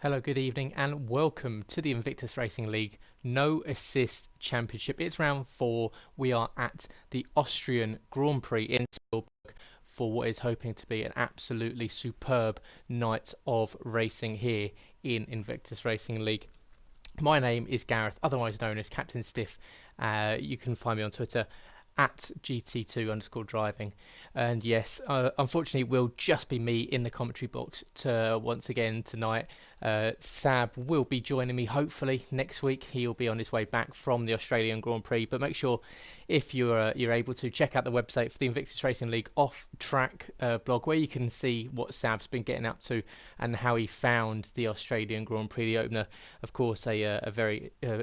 Hello, good evening, and welcome to the Invictus Racing League No Assist Championship. It's round 4. We are at the Austrian Grand Prix in Spielberg for what is hoping to be an absolutely superb night of racing here in Invictus Racing League. My name is Gareth, otherwise known as Captain Stiff. You can find me on Twitter at GT2_driving. And yes, unfortunately, it will just be me in the commentary box once again tonight. Sab will be joining me hopefully next week. He'll be on his way back from the Australian Grand Prix. But make sure, if you're able to, check out the website for the Invictus Racing League Off Track blog, where you can see what Sab's been getting up to and how he found the Australian Grand Prix, the opener. Of course, a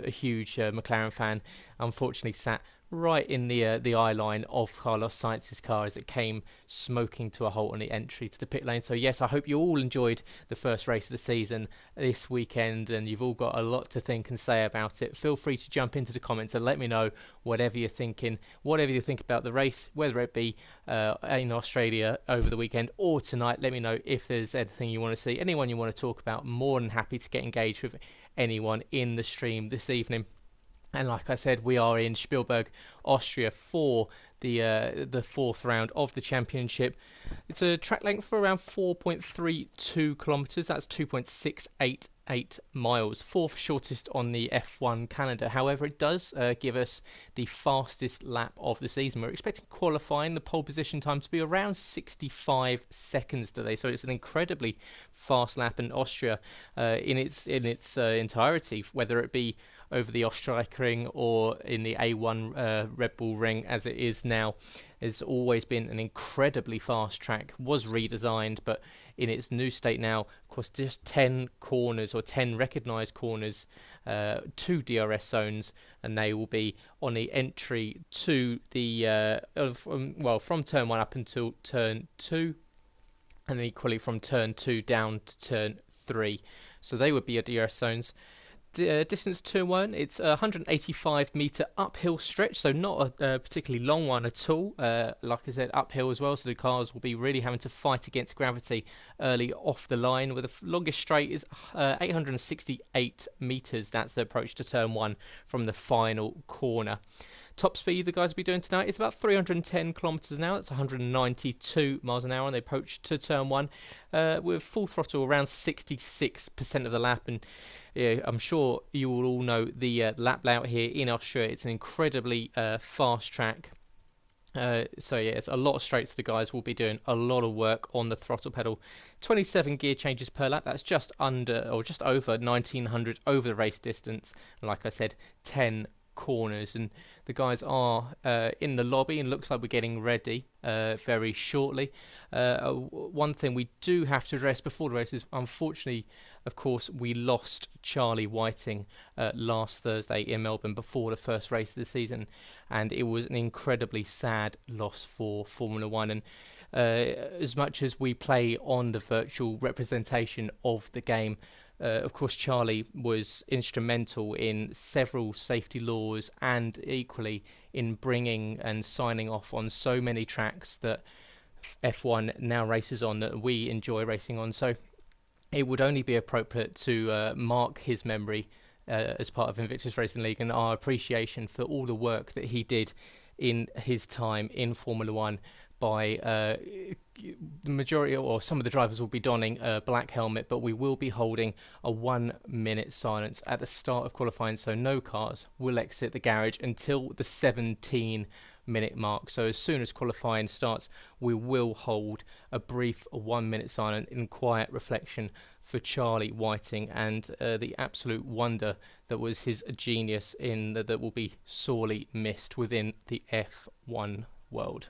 huge McLaren fan. Unfortunately, sat right in the eye line of Carlos Sainz's car as it came smoking to a halt on the entry to the pit lane. So yes, I hope you all enjoyed the first race of the season this weekend, and you've all got a lot to think and say about it. Feel free to jump into the comments and let me know whatever you're thinking, whatever you think about the race, whether it be in Australia over the weekend or tonight. Let me know if there's anything you want to see, anyone you want to talk about. More than happy to get engaged with anyone in the stream this evening. And like I said, we are in Spielberg, Austria for the fourth round of the championship. It's a track length for around 4.32 kilometers. That's 2.688 miles, fourth shortest on the F1 calendar. However, it does give us the fastest lap of the season. We're expecting qualifying the pole position time to be around 65 seconds today, so it's an incredibly fast lap. In Austria, in its entirety, whether it be over the Ring or in the A1 Red Bull Ring as it is now, has always been an incredibly fast track. Was redesigned, but in its new state now, of course, just 10 corners or 10 recognised corners, 2 DRS zones, and they will be on the entry to the from turn 1 up until turn 2, and then equally from turn 2 down to turn 3. So they would be your DRS zones. Distance turn 1, it's a 185 metre uphill stretch, so not a particularly long one at all. Like I said, uphill as well, so the cars will be really having to fight against gravity early off the line. With the longest straight is 868 metres. That's the approach to turn 1 from the final corner. Top speed the guys will be doing tonight is about 310 kilometres an hour. That's 192 miles an hour on the approach to turn 1, with full throttle around 66% of the lap. And yeah, I'm sure you will all know the lap layout here in Austria. It's an incredibly fast track. So yeah, it's a lot of straights. The guys will be doing a lot of work on the throttle pedal. 27 gear changes per lap. That's just under or just over 1900 over the race distance. And like I said, 10 corners, and the guys are in the lobby, and looks like we're getting ready very shortly. One thing we do have to address before the race is, unfortunately, of course, we lost Charlie Whiting last Thursday in Melbourne before the first race of the season, and it was an incredibly sad loss for Formula One. And as much as we play on the virtual representation of the game, of course, Charlie was instrumental in several safety laws and equally in bringing and signing off on so many tracks that F1 now races on, that we enjoy racing on. So it would only be appropriate to mark his memory as part of Invictus Racing League, and our appreciation for all the work that he did in his time in Formula One by the majority, or some of the drivers will be donning a black helmet, but we will be holding a 1 minute silence at the start of qualifying, so no cars will exit the garage until the 17-minute mark. So as soon as qualifying starts, we will hold a brief 1 minute silence in quiet reflection for Charlie Whiting and the absolute wonder that was his genius that will be sorely missed within the F1 world.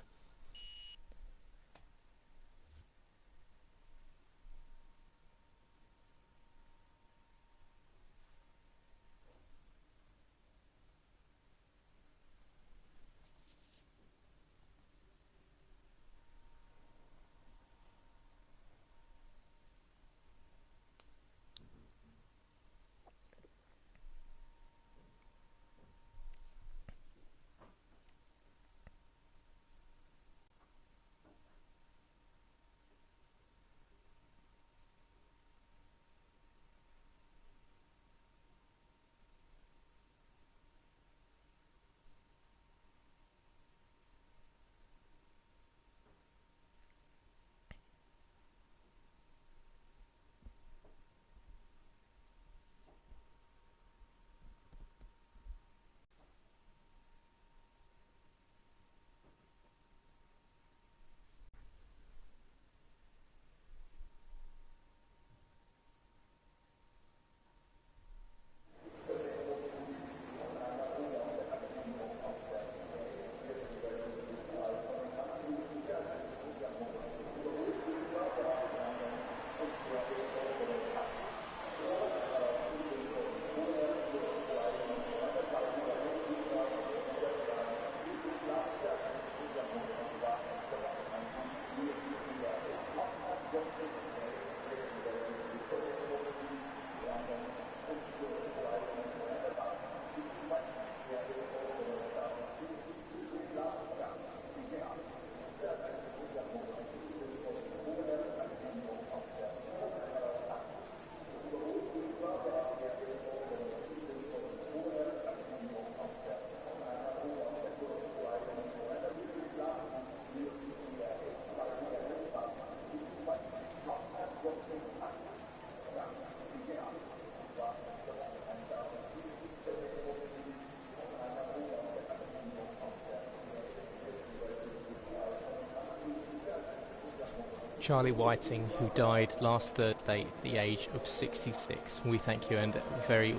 Charlie Whiting, who died last Thursday at the age of 66. We thank you, and very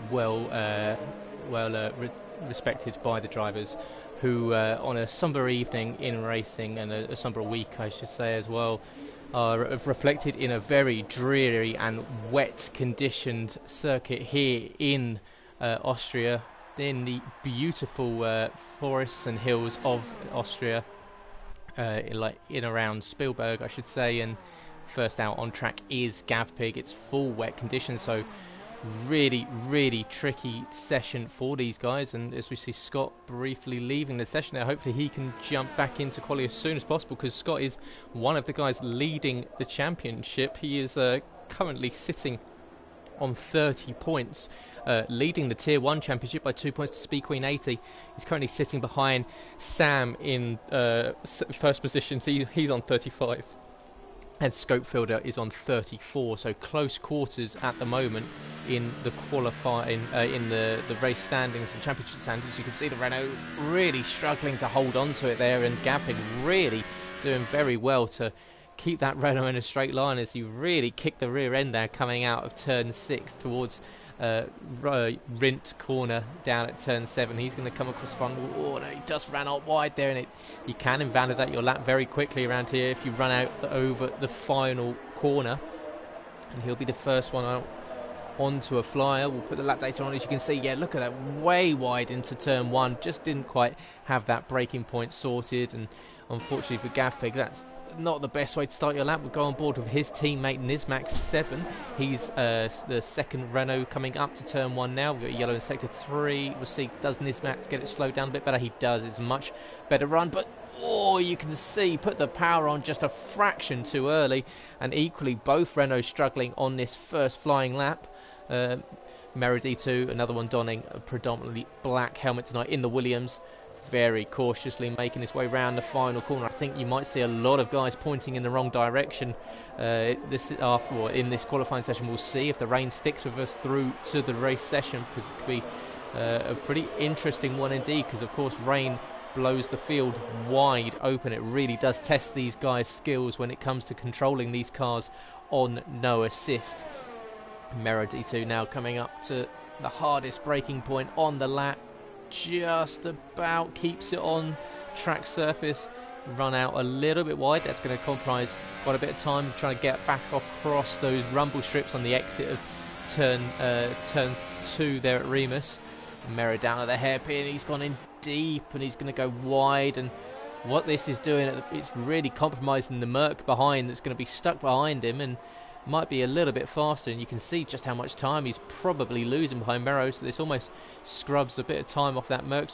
respected by the drivers, who on a sombre evening in racing, and a sombre week I should say as well, are reflected in a very dreary and wet conditioned circuit here in Austria, in the beautiful forests and hills of Austria, in around Spielberg I should say. And first out on track is Gavpig. It's full wet conditions, so really tricky session for these guys. And as we see Scott briefly leaving the session there, hopefully he can jump back into quali as soon as possible, because Scott is one of the guys leading the championship. He is currently sitting on 30 points, leading the Tier 1 Championship by 2 points to Speed Queen 80. He's currently sitting behind Sam in first position. So he's on 35. And Scopefielder is on 34. So close quarters at the moment in the qualifying, in the race standings and championship standings. You can see the Renault really struggling to hold on to it there, and Gavpig really doing very well to keep that Renault in a straight line as you really kick the rear end there coming out of turn 6 towards Rint corner down at turn 7. He's going to come across the front. Oh no, he just ran out wide there, and you can invalidate your lap very quickly around here if you run out over the final corner. And he'll be the first one out onto a flyer. We'll put the lap data on. As you can see, yeah, look at that, way wide into turn 1. Just didn't quite have that braking point sorted, and unfortunately for Gavpig, that's not the best way to start your lap. We'll go on board with his teammate Nismax 7. He's the second Renault coming up to turn 1 now. We've got yellow in sector 3. We'll see, does Nismax get it slowed down a bit better? He does. It's a much better run, but oh, you can see, put the power on just a fraction too early. And equally, both Renaults struggling on this first flying lap. Meredith, another one donning a predominantly black helmet tonight in the Williams, very cautiously making his way round the final corner. I think you might see a lot of guys pointing in the wrong direction in this qualifying session. We'll see if the rain sticks with us through to the race session, because it could be a pretty interesting one indeed, because of course rain blows the field wide open. It really does test these guys' skills when it comes to controlling these cars on no assist. Meredith now coming up to the hardest braking point on the lap, just about keeps it on track surface. Run out a little bit wide. That's going to comprise quite a bit of time trying to get back across those rumble strips on the exit of turn 2 there at Remus. Merrow down at the hairpin. He's gone in deep and he's going to go wide, and what this is doing, it's really compromising the Merc behind that's going to be stuck behind him and might be a little bit faster. And you can see just how much time he's probably losing behind Merrow, so this almost scrubs a bit of time off that Merc.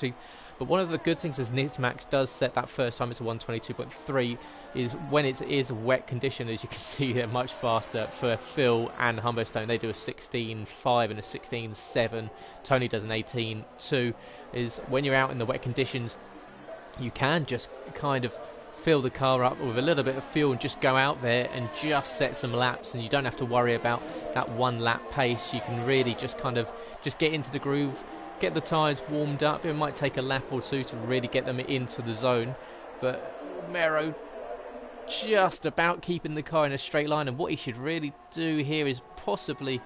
But one of the good things is Nismax does set that first time, it's a 122.3, is when it is a wet condition. As you can see, they're much faster for Phil and Humberstone. They do a 16.5 and a 16.7. Tony does an 18.2. Is when you're out in the wet conditions, you can just kind of fill the car up with a little bit of fuel and just go out there and just set some laps, and you don't have to worry about that one lap pace. You can really just kind of just get into the groove, get the tyres warmed up. It might take a lap or two to really get them into the zone, but Merrow just about keeping the car in a straight line. And what he should really do here is possibly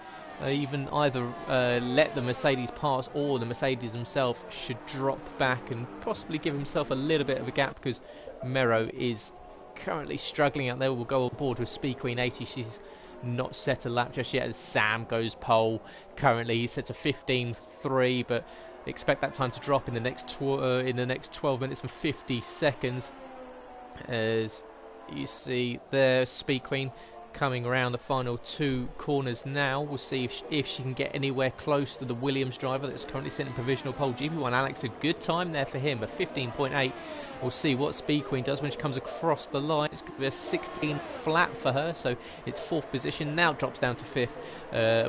even either let the Mercedes pass, or the Mercedes himself should drop back and possibly give himself a little bit of a gap, because Merrow is currently struggling out there. We'll go on board with Speed Queen 80. She's not set a lap just yet as Sam goes pole. Currently he sets a 15.3, but expect that time to drop in the next 12 minutes and 50 seconds. As you see there, Speed Queen coming around the final 2 corners now. We'll see if she can get anywhere close to the Williams driver that's currently sitting in provisional pole. GP1 Alex, a good time there for him, a 15.8. We'll see what Speed Queen does when she comes across the line. It's going to be a 16 flat for her, so it's 4th position. Now drops down to 5th,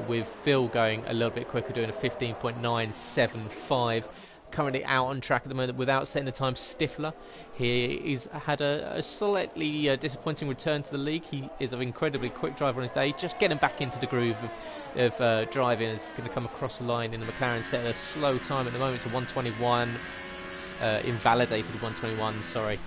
with Phil going a little bit quicker, doing a 15.975. Currently out on track at the moment without setting the time. Stifler, he's had a slightly disappointing return to the league. He is an incredibly quick driver on his day, just getting back into the groove of driving. Is going to come across the line in the McLaren, setting a slow time at the moment. It's a 121, invalidated 121, sorry.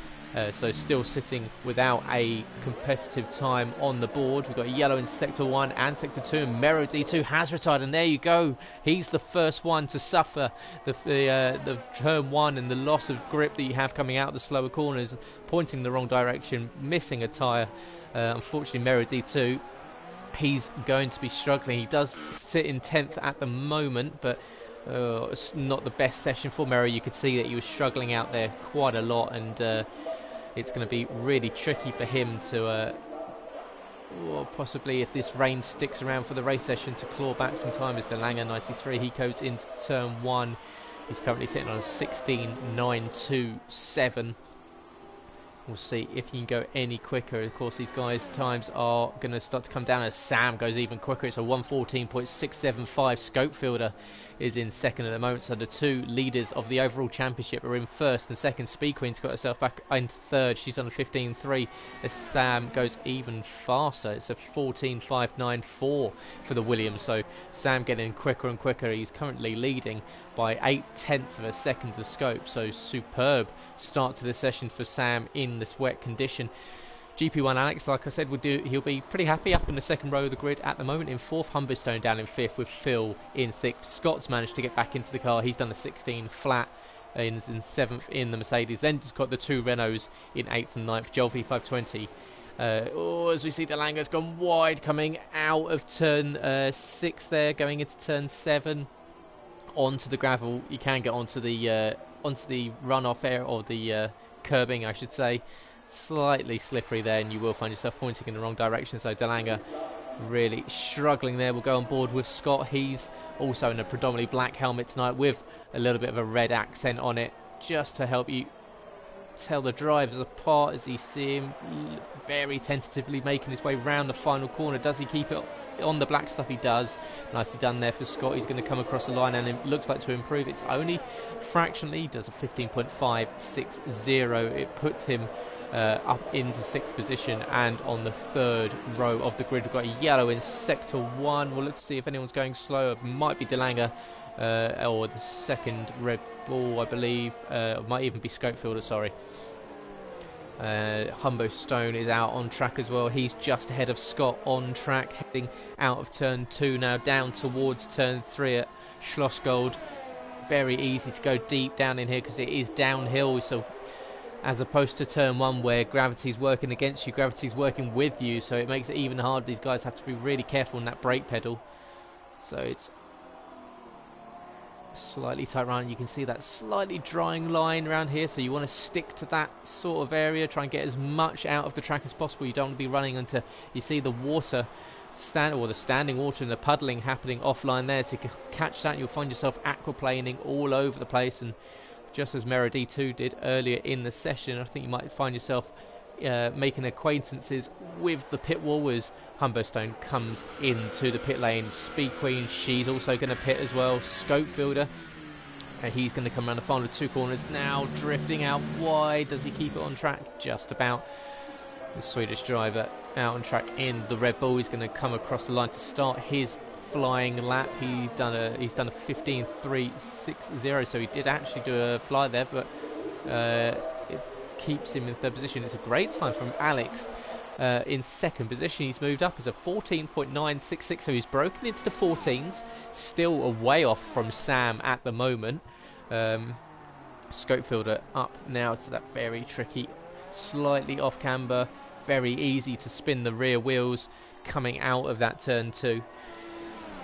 So still sitting without a competitive time on the board. We've got a yellow in Sector 1 and Sector 2, and Mero D2 has retired, and there you go. He's the first one to suffer the turn 1 and the loss of grip that you have coming out of the slower corners, pointing the wrong direction, missing a tyre. Unfortunately, Mero D2, he's going to be struggling. He does sit in 10th at the moment, but it's not the best session for Mero. You could see that he was struggling out there quite a lot, and it's going to be really tricky for him to possibly, if this rain sticks around for the race session, to claw back some time. As Delanger 93, he goes into turn 1. He's currently sitting on a 16.927. We'll see if he can go any quicker. Of course, these guys' times are going to start to come down as Sam goes even quicker. It's a 1:14.675. Scopefielder is in second at the moment. So the two leaders of the overall championship are in first and second. Speed Queen's got herself back in third. She's on a 15.3. As Sam goes even faster. It's a 14.594 for the Williams. So Sam getting quicker and quicker. He's currently leading by 0.8 of a second to Scope. So superb start to the session for Sam in this wet condition. GP1 Alex, like I said, he'll be pretty happy up in the second row of the grid at the moment. In fourth, Humberstone down in fifth with Phil in sixth. Scott's managed to get back into the car. He's done a 16 flat in seventh in the Mercedes. Then just got the two Renaults in eighth and ninth. Jolvi 520. As we see, Delanger's gone wide coming out of turn 6 there, going into turn 7 onto the gravel. You can get onto the runoff area, or the curbing, I should say. Slightly slippery there, and you will find yourself pointing in the wrong direction. So Delanger really struggling there. We'll go on board with Scott. He's also in a predominantly black helmet tonight with a little bit of a red accent on it, just to help you tell the drivers apart. As you see him very tentatively making his way round the final corner. Does he keep it on the black stuff? He does. Nicely done there for Scott. He's going to come across the line, and it looks like to improve. It's only fractionally. He does a 15.560. It puts him up into 6th position and on the 3rd row of the grid. We've got a yellow in Sector 1. We'll look to see if anyone's going slower. It might be Delanger or the second Red Bull, I believe. It might even be Scopefielder, sorry. Humberstone is out on track as well. He's just ahead of Scott on track, heading out of turn 2 now, down towards turn 3 at Schlossgold. Very easy to go deep down in here because it is downhill, so as opposed to turn 1 where gravity's working against you, gravity's working with you, so it makes it even harder. These guys have to be really careful on that brake pedal. So it's slightly tight around. You can see that slightly drying line around here, so you want to stick to that sort of area, try and get as much out of the track as possible. You don't want to be running until you see the water the standing water and the puddling happening offline there, so you can catch that and you'll find yourself aquaplaning all over the place. And just as Mero D2 did earlier in the session, I think you might find yourself making acquaintances with the pit wall as Humberstone comes into the pit lane. Speed Queen, she's also going to pit as well. Scopefielder, and he's going to come around the final 2 corners now, drifting out wide. Does he keep it on track? Just about. The Swedish driver out on track in the Red Bull. He's going to come across the line to start his flying lap. He's done a 15.360, so he did actually do a fly there, but it keeps him in 3rd position. It's a great time from Alex in 2nd position. He's moved up as a 14.966, so he's broken into the 14s, still a way off from Sam at the moment. Scopefielder up now to that very tricky, slightly off camber, very easy to spin the rear wheels coming out of that turn 2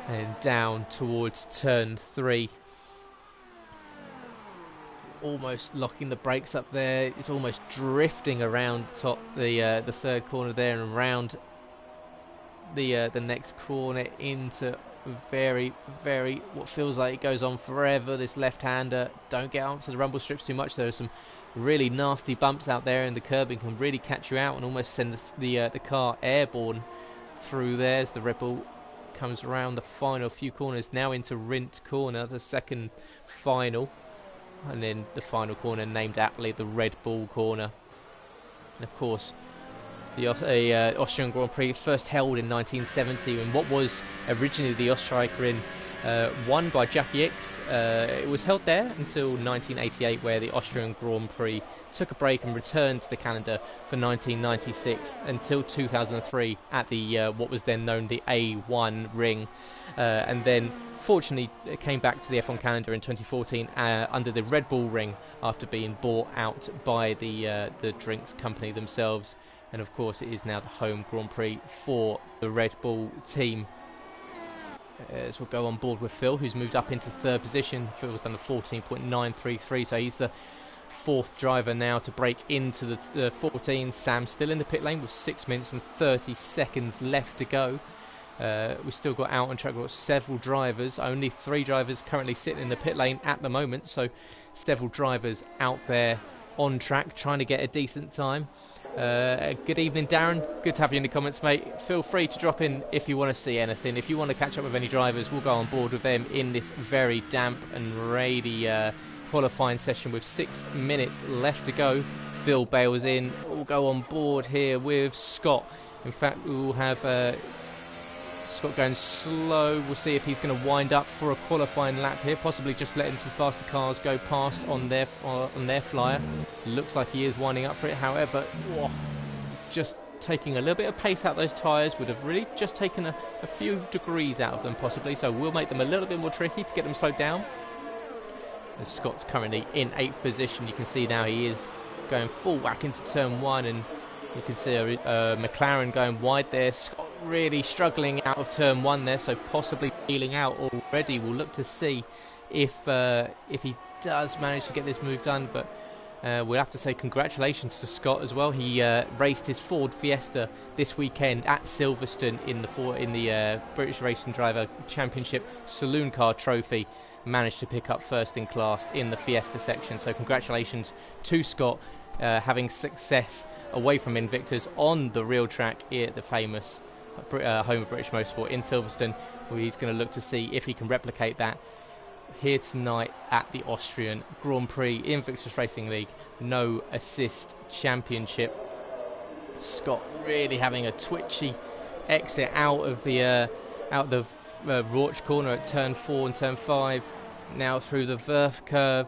and down towards turn 3. Almost locking the brakes up there. It's almost drifting around top the 3rd corner there and around the next corner into very what feels like it goes on forever. This left-hander, don't get onto the rumble strips too much. There are some really nasty bumps out there, and the curbing can really catch you out and almost send the car airborne through there as the Red Bull comes around the final few corners now into Rint corner, the second final, and then the final corner named aptly the Red Bull corner. And of course, the Austrian Grand Prix first held in 1970, and what was originally the Ostriker in won by Jackie X. It was held there until 1988, where the Austrian Grand Prix took a break and returned to the calendar for 1996 until 2003 at the what was then known the A1 ring, and then fortunately it came back to the F1 calendar in 2014 under the Red Bull ring after being bought out by the drinks company themselves. And of course it is now the home Grand Prix for the Red Bull team. As we'll go on board with Phil, who's moved up into third position. Phil's done a 14.933, so he's the fourth driver now to break into the 14. Sam still in the pit lane with 6 minutes and 30 seconds left to go. We've still got out on track. We've got several drivers, only 3 drivers currently sitting in the pit lane at the moment, so several drivers out there on track trying to get a decent time. Good evening, Darren. Good to have you in the comments, mate. Feel free to drop in if you want to see anything. If you want to catch up with any drivers, we'll go on board with them in this very damp and rainy qualifying session with 6 minutes left to go. Phil bails in. We'll go on board here with Scott. In fact, we'll have Scott going slow. We'll see if he's going to wind up for a qualifying lap here, possibly just letting some faster cars go past on their flyer. Looks like he is winding up for it. However, whoa, just taking a little bit of pace out those tyres would have really just taken a few degrees out of them possibly, so we'll make them a little bit more tricky to get them slowed down. As Scott's currently in 8th position, you can see now he is going full whack into turn 1, and you can see McLaren going wide there. Scott really struggling out of turn 1 there, so possibly peeling out already. We'll look to see if he does manage to get this move done, but we'll have to say congratulations to Scott as well. He raced his Ford Fiesta this weekend at Silverstone in the British Racing Driver Championship Saloon Car Trophy. Managed to pick up first in class in the Fiesta section, so congratulations to Scott, having success away from Invictus on the real track here at the famous home of British Motorsport in Silverstone. He's going to look to see if he can replicate that here tonight at the Austrian Grand Prix Invictus Racing League No Assist Championship. Scott really having a twitchy exit out of the Rauch corner at turn 4 and turn 5. Now through the Verf curve,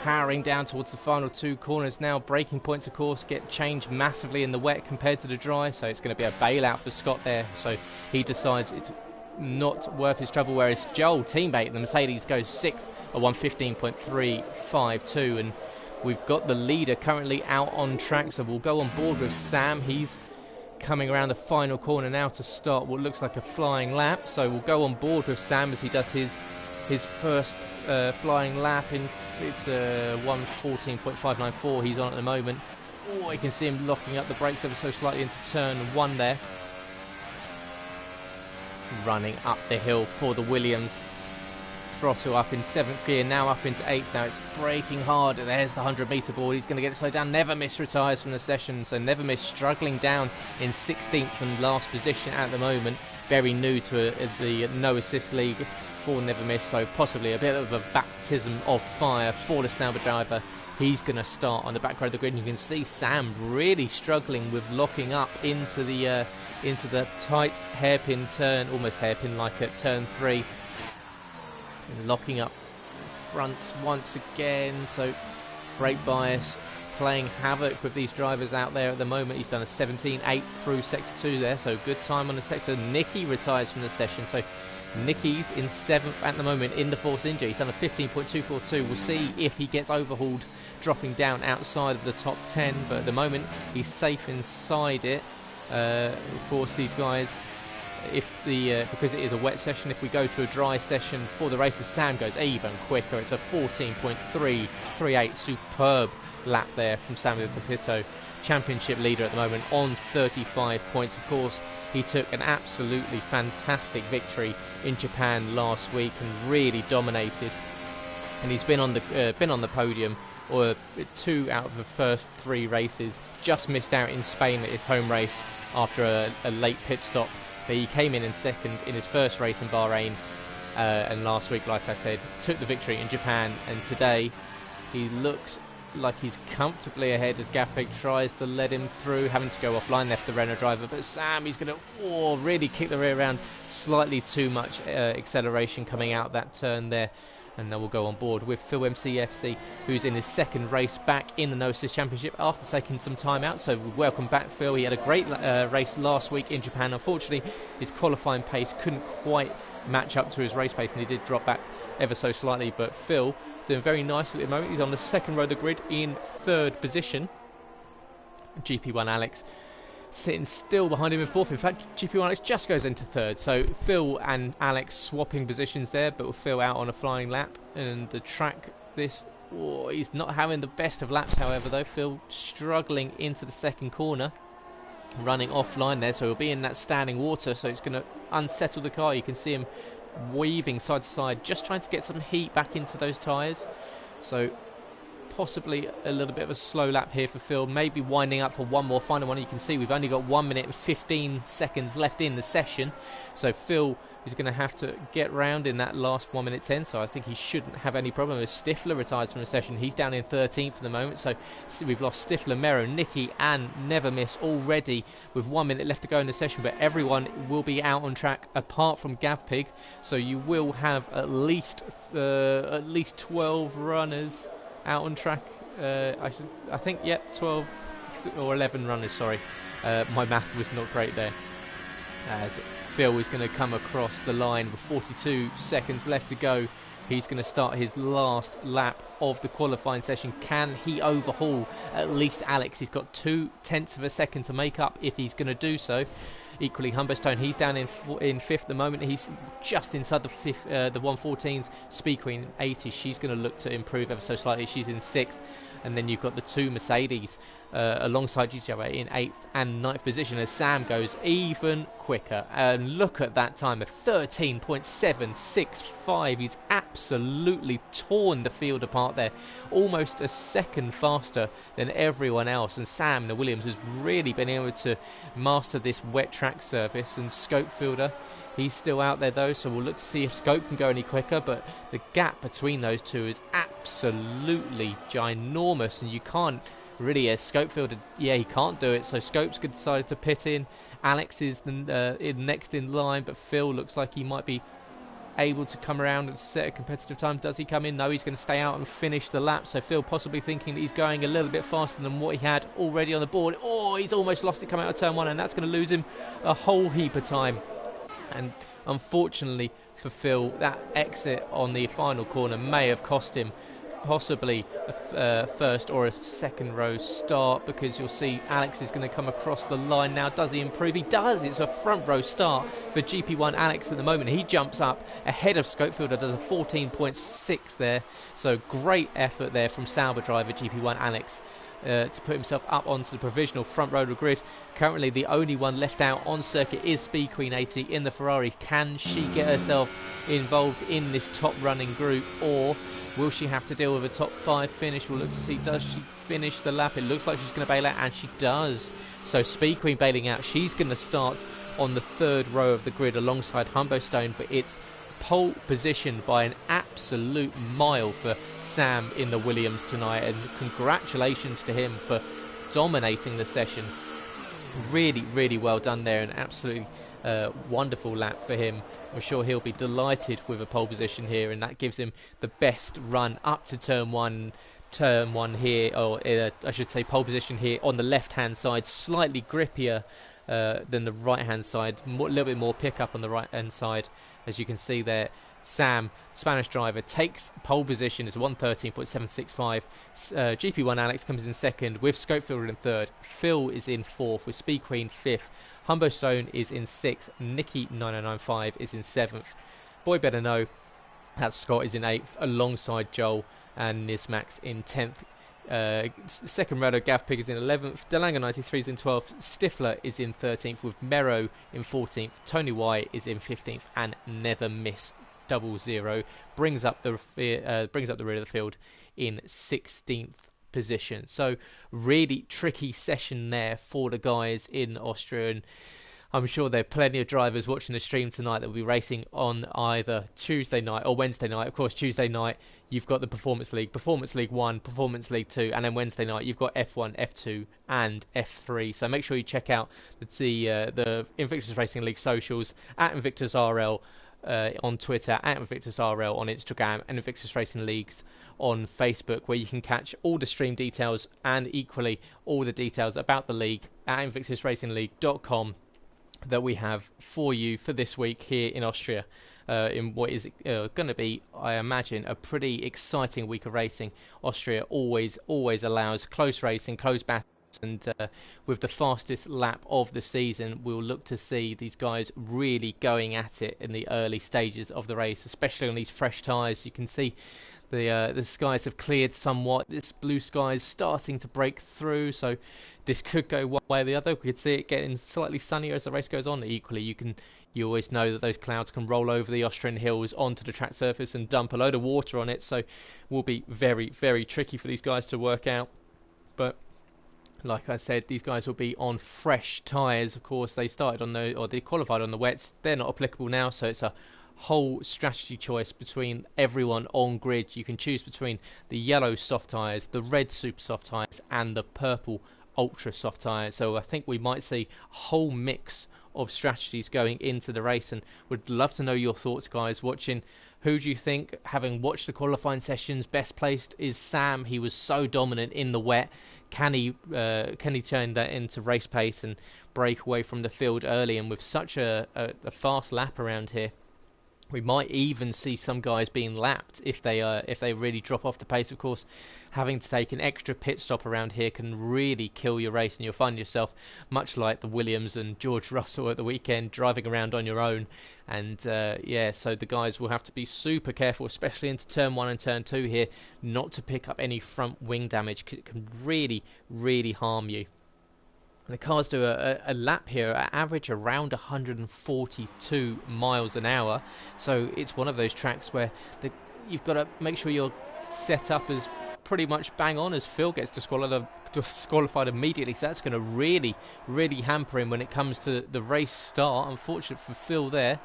powering down towards the final 2 corners. Now braking points, of course, get changed massively in the wet compared to the dry, so it's going to be a bailout for Scott there. So he decides it's not worth his trouble, whereas Joel, teammate, the Mercedes, goes 6th at 1:15.352, and we've got the leader currently out on track, so we'll go on board with Sam. He's coming around the final corner now to start what looks like a flying lap, so we'll go on board with Sam as he does his first flying lap. It's 1:14.594 he's on at the moment. Oh, you can see him locking up the brakes ever so slightly into turn 1 there. Running up the hill for the Williams. Throttle up in 7th gear, now up into 8th. Now it's braking hard. There's the 100-meter board. He's going to get it slowed down. Never Miss retires from the session, so Never Miss struggling down in 16th and last position at the moment. Very new to the No Assist League for Never Miss, so possibly a bit of a baptism of fire for the Sauber driver. He's going to start on the back row of the grid, and you can see Sam really struggling with locking up into the tight hairpin turn, almost hairpin like at turn 3. And locking up fronts once again, so brake bias playing havoc with these drivers out there at the moment. He's done a 17.8 through sector 2 there, so good time on the sector. Nicky retires from the session, so Nicky's in 7th at the moment in the Force India. He's done a 15.242. We'll see if he gets overhauled, dropping down outside of the top 10, but at the moment he's safe inside it. Of course, these guys, because it is a wet session, if we go to a dry session for the races, Sam goes even quicker. It's a 14.338. Superb lap there from Samuel Pepito, championship leader at the moment on 35 points. Of course, he took an absolutely fantastic victory in Japan last week and really dominated, and he's been on the podium or 2 out of the first 3 races. Just missed out in Spain at his home race after a late pit stop, but he came in 2nd in his first race in Bahrain, and last week, like I said, took the victory in Japan, and today he looks like he's comfortably ahead as Gavpig tries to let him through, having to go offline left the Renault driver. But Sam, he's going to really kick the rear around. Slightly too much acceleration coming out that turn there. And then we'll go on board with Phil MCFC, who's in his second race back in the No Assist Championship after taking some time out. So welcome back, Phil. He had a great race last week in Japan. Unfortunately, his qualifying pace couldn't quite match up to his race pace, and he did drop back ever so slightly. But Phil doing very nicely at the moment. He's on the second row of the grid in third position. GP1 Alex sitting still behind him in fourth. In fact, GP1 Alex just goes into third. So Phil and Alex swapping positions there, but with Phil out on a flying lap. And the track, he's not having the best of laps, however, though. Phil struggling into the second corner, running offline there, so he'll be in that standing water, so it's going to unsettle the car. You can see him weaving side to side, just trying to get some heat back into those tyres. So possibly a little bit of a slow lap here for Phil, maybe winding up for one more final one. You can see we've only got 1 minute and 15 seconds left in the session, so Phil is going to have to get round in that last 1 minute 10, so I think he shouldn't have any problem. As Stifler retires from the session, he's down in 13th at the moment, so we've lost Stifler, Mero, Nicky and Never Miss already with 1 minute left to go in the session, but everyone will be out on track apart from Gavpig, so you will have at least 12 runners out on track. I think, 12 or 11 runners, sorry. My math was not great there. As Phil is going to come across the line with 42 seconds left to go. He's going to start his last lap of the qualifying session. Can he overhaul at least Alex? He's got 0.2 of a second to make up if he's going to do so. Equally, Humberstone, he's down in fifth at the moment. He's just inside the fifth, the 114s. Speed Queen 80, she's going to look to improve ever so slightly. She's in sixth. And then you've got the two Mercedes alongside each other in 8th and 9th position as Sam goes even quicker. And look at that time of 13.765. He's absolutely torn the field apart there. Almost a second faster than everyone else. And Sam, the Williams, has really been able to master this wet track surface. And Scopefielder, he's still out there though, so we'll look to see if Scope can go any quicker, but the gap between those two is absolutely ginormous, and you can't really, Scopefielder, he can't do it, so Scope's decided to pit in. Alex is next in line, but Phil looks like he might be able to come around and set a competitive time. Does he come in? No, he's going to stay out and finish the lap, so Phil possibly thinking that he's going a little bit faster than what he had already on the board. He's almost lost it coming out of turn one, and that's going to lose him a whole heap of time. And unfortunately for Phil, that exit on the final corner may have cost him possibly a first or a second row start, because you'll see Alex is going to come across the line now. Does he improve? He does. It's a front row start for GP1 Alex at the moment. He jumps up ahead of Scopefielder, does a 14.6 there. So great effort there from Sauber driver GP1 Alex to put himself up onto the provisional front row of the grid. Currently the only one left out on circuit is Speed Queen 80 in the Ferrari. Can she get herself involved in this top running group, or will she have to deal with a top 5 finish? We'll look to see, does she finish the lap? It looks like she's going to bail out, and she does. So Speed Queen bailing out. She's going to start on the third row of the grid alongside Humberstone, but it's pole position by an absolute mile for Sam in the Williams tonight, and congratulations to him for dominating the session. Really well done there, an absolutely wonderful lap for him. I'm sure he'll be delighted with a pole position here, and that gives him the best run up to turn one here, or I should say pole position here on the left hand side, slightly grippier than the right hand side, a little bit more pickup on the right hand side. As you can see there, Sam, Spanish driver, takes pole position. It's 113.765. GP1 Alex comes in second with Scopefielder in third. Phil is in fourth with Speed Queen fifth. Humberstone is in sixth. Nicky 9095 is in seventh. Boy better know that Scott is in eighth alongside Joel, and Nismax in 10th. Second row, Gavpig is in 11th, Delanga 93 is in 12th, Stifler is in 13th with Mero in 14th, Tony Y is in 15th, and Never Miss 00 brings up the rear of the field in 16th position. So really tricky session there for the guys in Austria, and I'm sure there are plenty of drivers watching the stream tonight that will be racing on either Tuesday night or Wednesday night. Of course, Tuesday night you've got the Performance League 1, Performance League 2, and then Wednesday night you've got F1, F2, and F3. So make sure you check out the Invictus Racing League socials at InvictusRL on Twitter, at InvictusRL on Instagram, and Invictus Racing Leagues on Facebook, where you can catch all the stream details and equally all the details about the league at invictusracingleague.com that we have for you for this week here in Austria. In what is going to be, I imagine, a pretty exciting week of racing. Austria always allows close racing, close battles, and with the fastest lap of the season, we'll look to see these guys really going at it in the early stages of the race, especially on these fresh tyres. You can see the skies have cleared somewhat. This blue sky is starting to break through, so this could go one way or the other. We could see it getting slightly sunnier as the race goes on. Equally, you always know that those clouds can roll over the Austrian hills onto the track surface and dump a load of water on it, so it will be very, very tricky for these guys to work out. But like I said, these guys will be on fresh tyres. Of course, they qualified on the wets. They're not applicable now, so it's a whole strategy choice between everyone on grid. You can choose between the yellow soft tyres, the red super soft tyres, and the purple ultra soft tyres. So I think we might see a whole mix of strategies going into the race, and would love to know your thoughts, guys, watching. Who do you think, having watched the qualifying sessions, best placed is Sam? He was so dominant in the wet. Can he turn that into race pace and break away from the field early? And with such a fast lap around here, we might even see some guys being lapped if they really drop off the pace. Of course, having to take an extra pit stop around here can really kill your race, and you'll find yourself much like the Williams and George Russell at the weekend, driving around on your own. And so the guys will have to be super careful, especially into turn 1 and turn 2 here, not to pick up any front wing damage. It can really, really harm you. The cars do a lap here at average around 142 miles an hour, so it's one of those tracks where you've got to make sure you're set up as pretty much bang on, as Phil gets disqualified immediately, so that's going to really, really hamper him when it comes to the race start. Unfortunate for Phil there,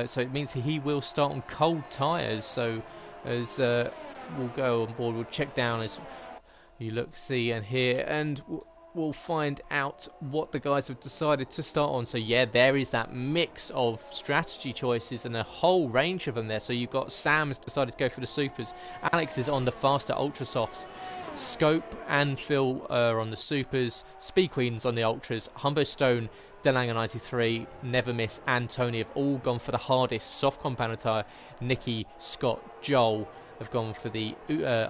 so it means he will start on cold tyres. So as we'll go on board, we'll check down as you look, see and hear, and we'll find out what the guys have decided to start on. So yeah, there is that mix of strategy choices and a whole range of them there. So you've got Sam's decided to go for the supers, Alex is on the faster ultra softs, Scope and Phil are on the supers, Speed Queen's on the ultras, Humbo Stone, Delanger 93, Never Miss and Tony have all gone for the hardest soft compound tyre. Nicky, Scott, Joel have gone for the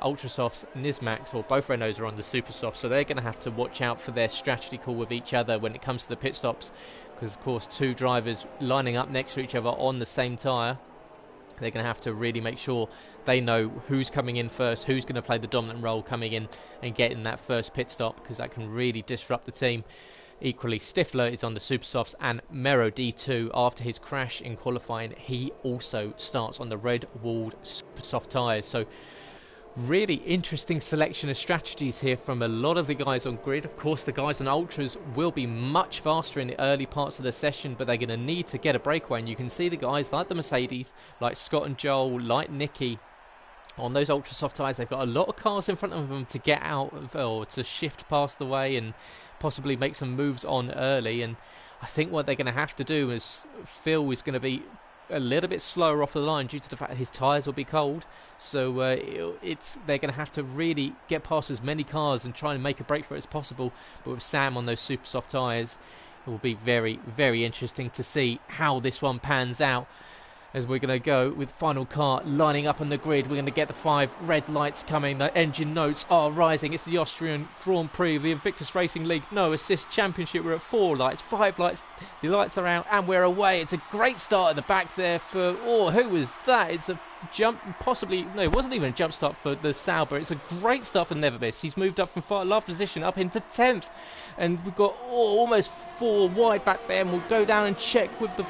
ultra softs. Nismax, or both Renaults, are on the super soft, so they're going to have to watch out for their strategy call with each other when it comes to the pit stops, because of course two drivers lining up next to each other on the same tyre, they're going to have to really make sure they know who's coming in first, who's going to play the dominant role coming in and getting that first pit stop, because that can really disrupt the team. Equally, Stifler is on the super softs, and Mero D2, after his crash in qualifying, he also starts on the red walled super soft tyres. So really interesting selection of strategies here from a lot of the guys on grid. Of course, the guys on ultras will be much faster in the early parts of the session, but they're going to need to get a breakaway, and you can see the guys like the Mercedes, like Scott and Joel, like Nicky, on those ultra soft tyres. They've got a lot of cars in front of them to get out of, or to shift past the way and possibly make some moves on early. And I think what they're going to have to do is Phil is going to be a little bit slower off the line due to the fact that his tyres will be cold, so they're going to have to really get past as many cars and try and make a break for it as possible. But with Sam on those super soft tyres, it will be very, very interesting to see how this one pans out, as we're going to go with final car lining up on the grid. We're going to get the 5 red lights coming. The engine notes are rising. It's the Austrian Grand Prix, the Invictus Racing League No Assist Championship. We're at 4 lights, 5 lights. The lights are out and we're away. It's a great start at the back there for, who was that? It's a jump, possibly, no, it wasn't even a jump start for the Sauber. It's a great start for Never Miss. He's moved up from last position up into 10th. And we've got almost 4 wide back there, and we'll go down and check with the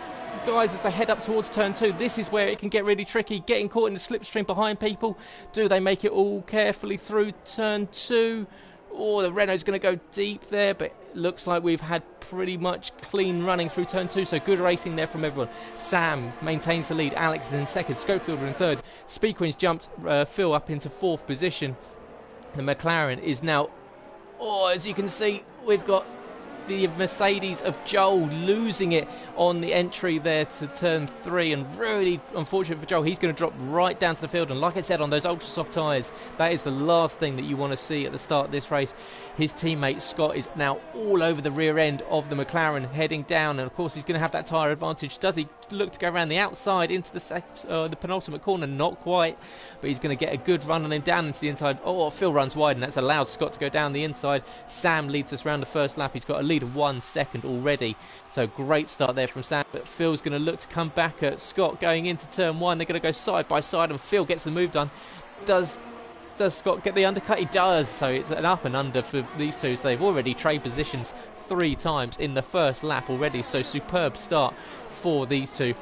guys as they head up towards turn 2. This is where it can get really tricky, getting caught in the slipstream behind people. Do they make it all carefully through turn 2? The Renault's going to go deep there, but it looks like we've had pretty much clean running through turn 2, so good racing there from everyone. Sam maintains the lead, Alex is in second, Schofield in third, Speed Queen's jumped Phil up into 4th position. The McLaren is now, oh, as you can see, we've got the Mercedes of Joel losing it on the entry there to turn 3, and really unfortunate for Joel. He's going to drop right down to the field, and like I said, on those ultra soft tyres, that is the last thing that you want to see at the start of this race. His teammate Scott is now all over the rear end of the McLaren heading down, and of course he's going to have that tyre advantage. Does he look to go around the outside into the penultimate corner? Not quite, but he's going to get a good run on him down into the inside. Oh, Phil runs wide, and that's allowed Scott to go down the inside. Sam leads us around the first lap. He's got a lead of 1 second already, so great start there from Sam. But Phil's going to look to come back at Scott going into turn 1. They're going to go side by side, and Phil gets the move done. Does Scott get the undercut? He does. So it's an up and under for these two. So they've already traded positions 3 times in the first lap already. So superb start for these two.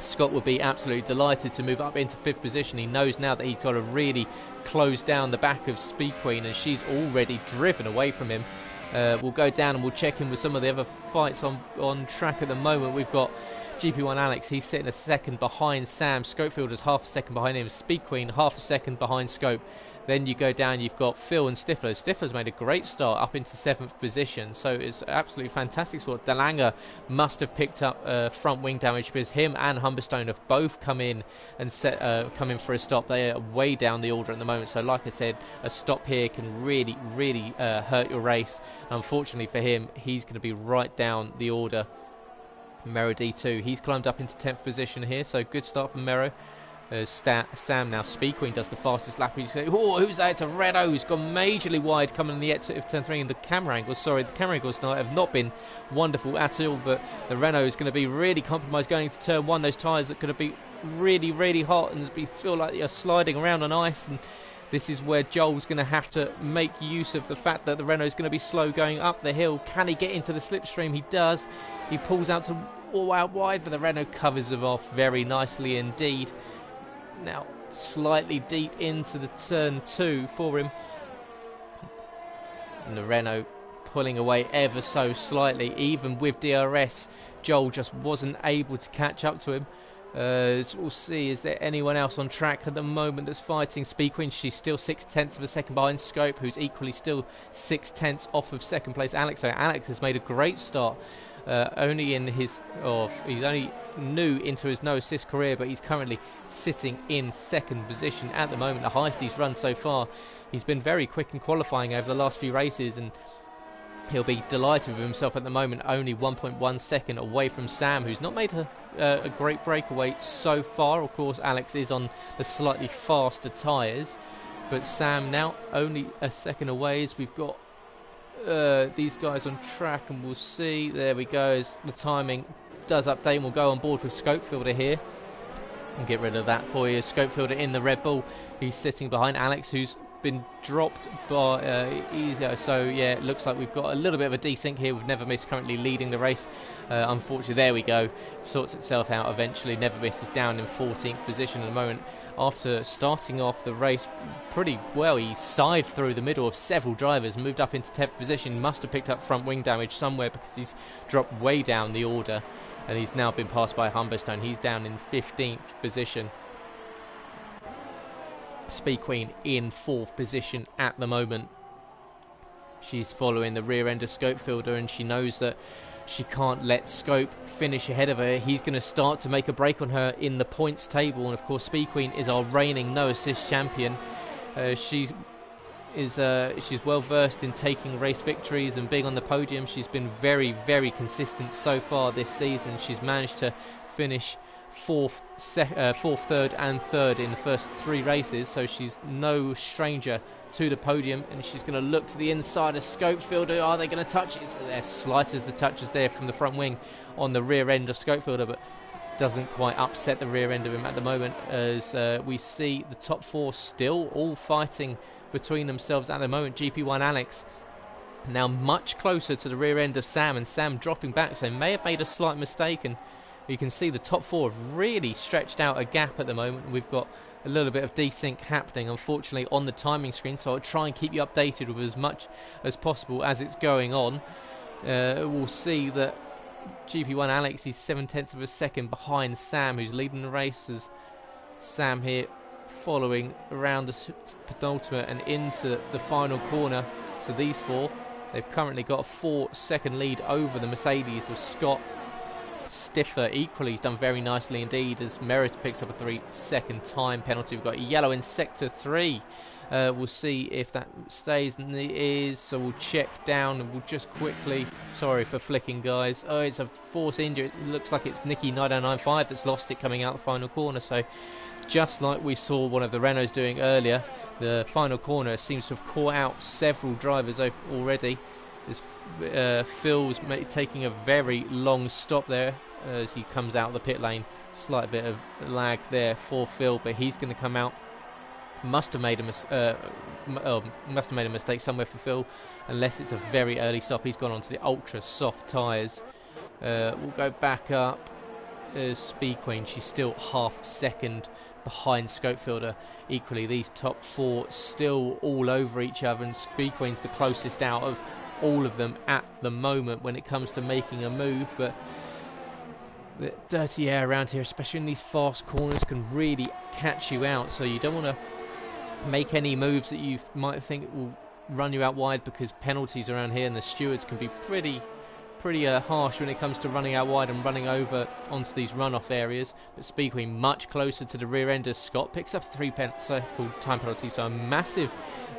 Scott will be absolutely delighted to move up into 5th position. He knows now that he's got to really close down the back of Speed Queen, and she's already driven away from him. We'll go down and we'll check in with some of the other fights on track at the moment. We've got GP1 Alex, he's sitting a second behind Sam. Scopefield is half a second behind him. Speed Queen half a second behind Scope. Then you go down, you've got Phil and Stifler. Stifler's made a great start up into 7th position, so it's absolutely fantastic sport. Delanger must have picked up front wing damage, because him and Humberstone have both come in and come in for a stop. They are way down the order at the moment, so like I said, a stop here can really hurt your race. Unfortunately for him, he's going to be right down the order. Mero D2, he's climbed up into 10th position here, so good start from Mero. Sam now. Speed Queen does the fastest lap. You say, oh, who's that? It's a Renault who's gone majorly wide coming in the exit of turn 3. And the camera angles, the camera angles tonight have not been wonderful at all. But the Renault is going to be really compromised going into turn 1. Those tyres are going to be really hot and feel like they're sliding around on ice. And this is where Joel's going to have to make use of the fact that the Renault is going to be slow going up the hill. Can he get into the slipstream? He does. He pulls out all out wide, but the Renault covers him off very nicely indeed. Now slightly deep into the turn 2 for him, and the Renault pulling away ever so slightly. Even with DRS, Joel just wasn't able to catch up to him. As we'll see, is there anyone else on track at the moment that's fighting? Speed Queen, she's still 6/10 of a second behind Scope, who's equally still 6/10 off of 2nd place Alex. So Alex has made a great start. He's only new into his no assist career, but he's currently sitting in 2nd position at the moment. The highest he's run so far. He's been very quick in qualifying over the last few races, and he'll be delighted with himself at the moment. Only 1.1 second away from Sam, who's not made a great breakaway so far. Of course, Alex is on the slightly faster tyres, but Sam now only a second away. As we've got these guys on track, and we'll see. There we go, as the timing does update, and we'll go on board with Scopefielder here and get rid of that for you. Scopefielder in the Red Bull. He's sitting behind Alex, who's been dropped by so yeah, it looks like we've got a little bit of a desync here with Never Miss currently leading the race. Unfortunately, there we go, sorts itself out eventually. Never Miss is down in 14th position at the moment. After starting off the race pretty well, he scythed through the middle of several drivers, moved up into 10th position. Must have picked up front wing damage somewhere, because he's dropped way down the order, and he's now been passed by Humberstone. He's down in 15th position. Speed Queen in 4th position at the moment. She's following the rear end of Scopefielder, and she knows that she can't let Scope finish ahead of her. He's going to start to make a break on her in the points table, and of course Speed Queen is our reigning no assist champion. She's well versed in taking race victories and being on the podium. She's been very consistent so far this season. She's managed to finish 4th, 3rd and 3rd in the first 3 races, so she's no stranger to the podium, and she's going to look to the inside of Scopefielder. Are they going to touch it? So they're slight as the touches there from the front wing on the rear end of Scopefielder, but doesn't quite upset the rear end of him at the moment, as we see the top 4 still all fighting between themselves at the moment. GP1 Alex now much closer to the rear end of Sam, and Sam dropping back, so they may have made a slight mistake, and you can see the top 4 have really stretched out a gap at the moment. We've got a little bit of desync happening, unfortunately, on the timing screen, so I'll try and keep you updated with as much as possible as it's going on. We'll see that GP1 Alex is 7/10 of a second behind Sam, who's leading the race, as Sam here following around the penultimate and into the final corner. So these four, they've currently got a 4-second lead over the Mercedes of Scott. Stifler equally has done very nicely indeed as Merritt picks up a 3-second time penalty. We've got yellow in sector 3. We'll see if that stays, and it is, so we'll check down and we'll just quickly, sorry for flicking guys, oh, it's a force injury. It looks like it's Nicky 9095 that's lost it coming out the final corner. So just like we saw one of the Renaults doing earlier, the final corner seems to have caught out several drivers already. Phil's taking a very long stop there as he comes out of the pit lane. Slight bit of lag there for Phil, but he's going to come out. Must have made a mistake somewhere for Phil, unless it's a very early stop. He's gone onto the ultra soft tyres. We'll go back up. Speed Queen, she's still half second behind Scopefielder. Equally, these top four still all over each other, and Speed Queen's the closest out of all of them at the moment when it comes to making a move. But the dirty air around here, especially in these fast corners, can really catch you out. So you don't want to make any moves that you might think will run you out wide, because penalties around here and the stewards can be pretty harsh when it comes to running out wide and running over onto these runoff areas. But Speed Queen much closer to the rear end as Scott picks up a 3-second time penalty. So a massive,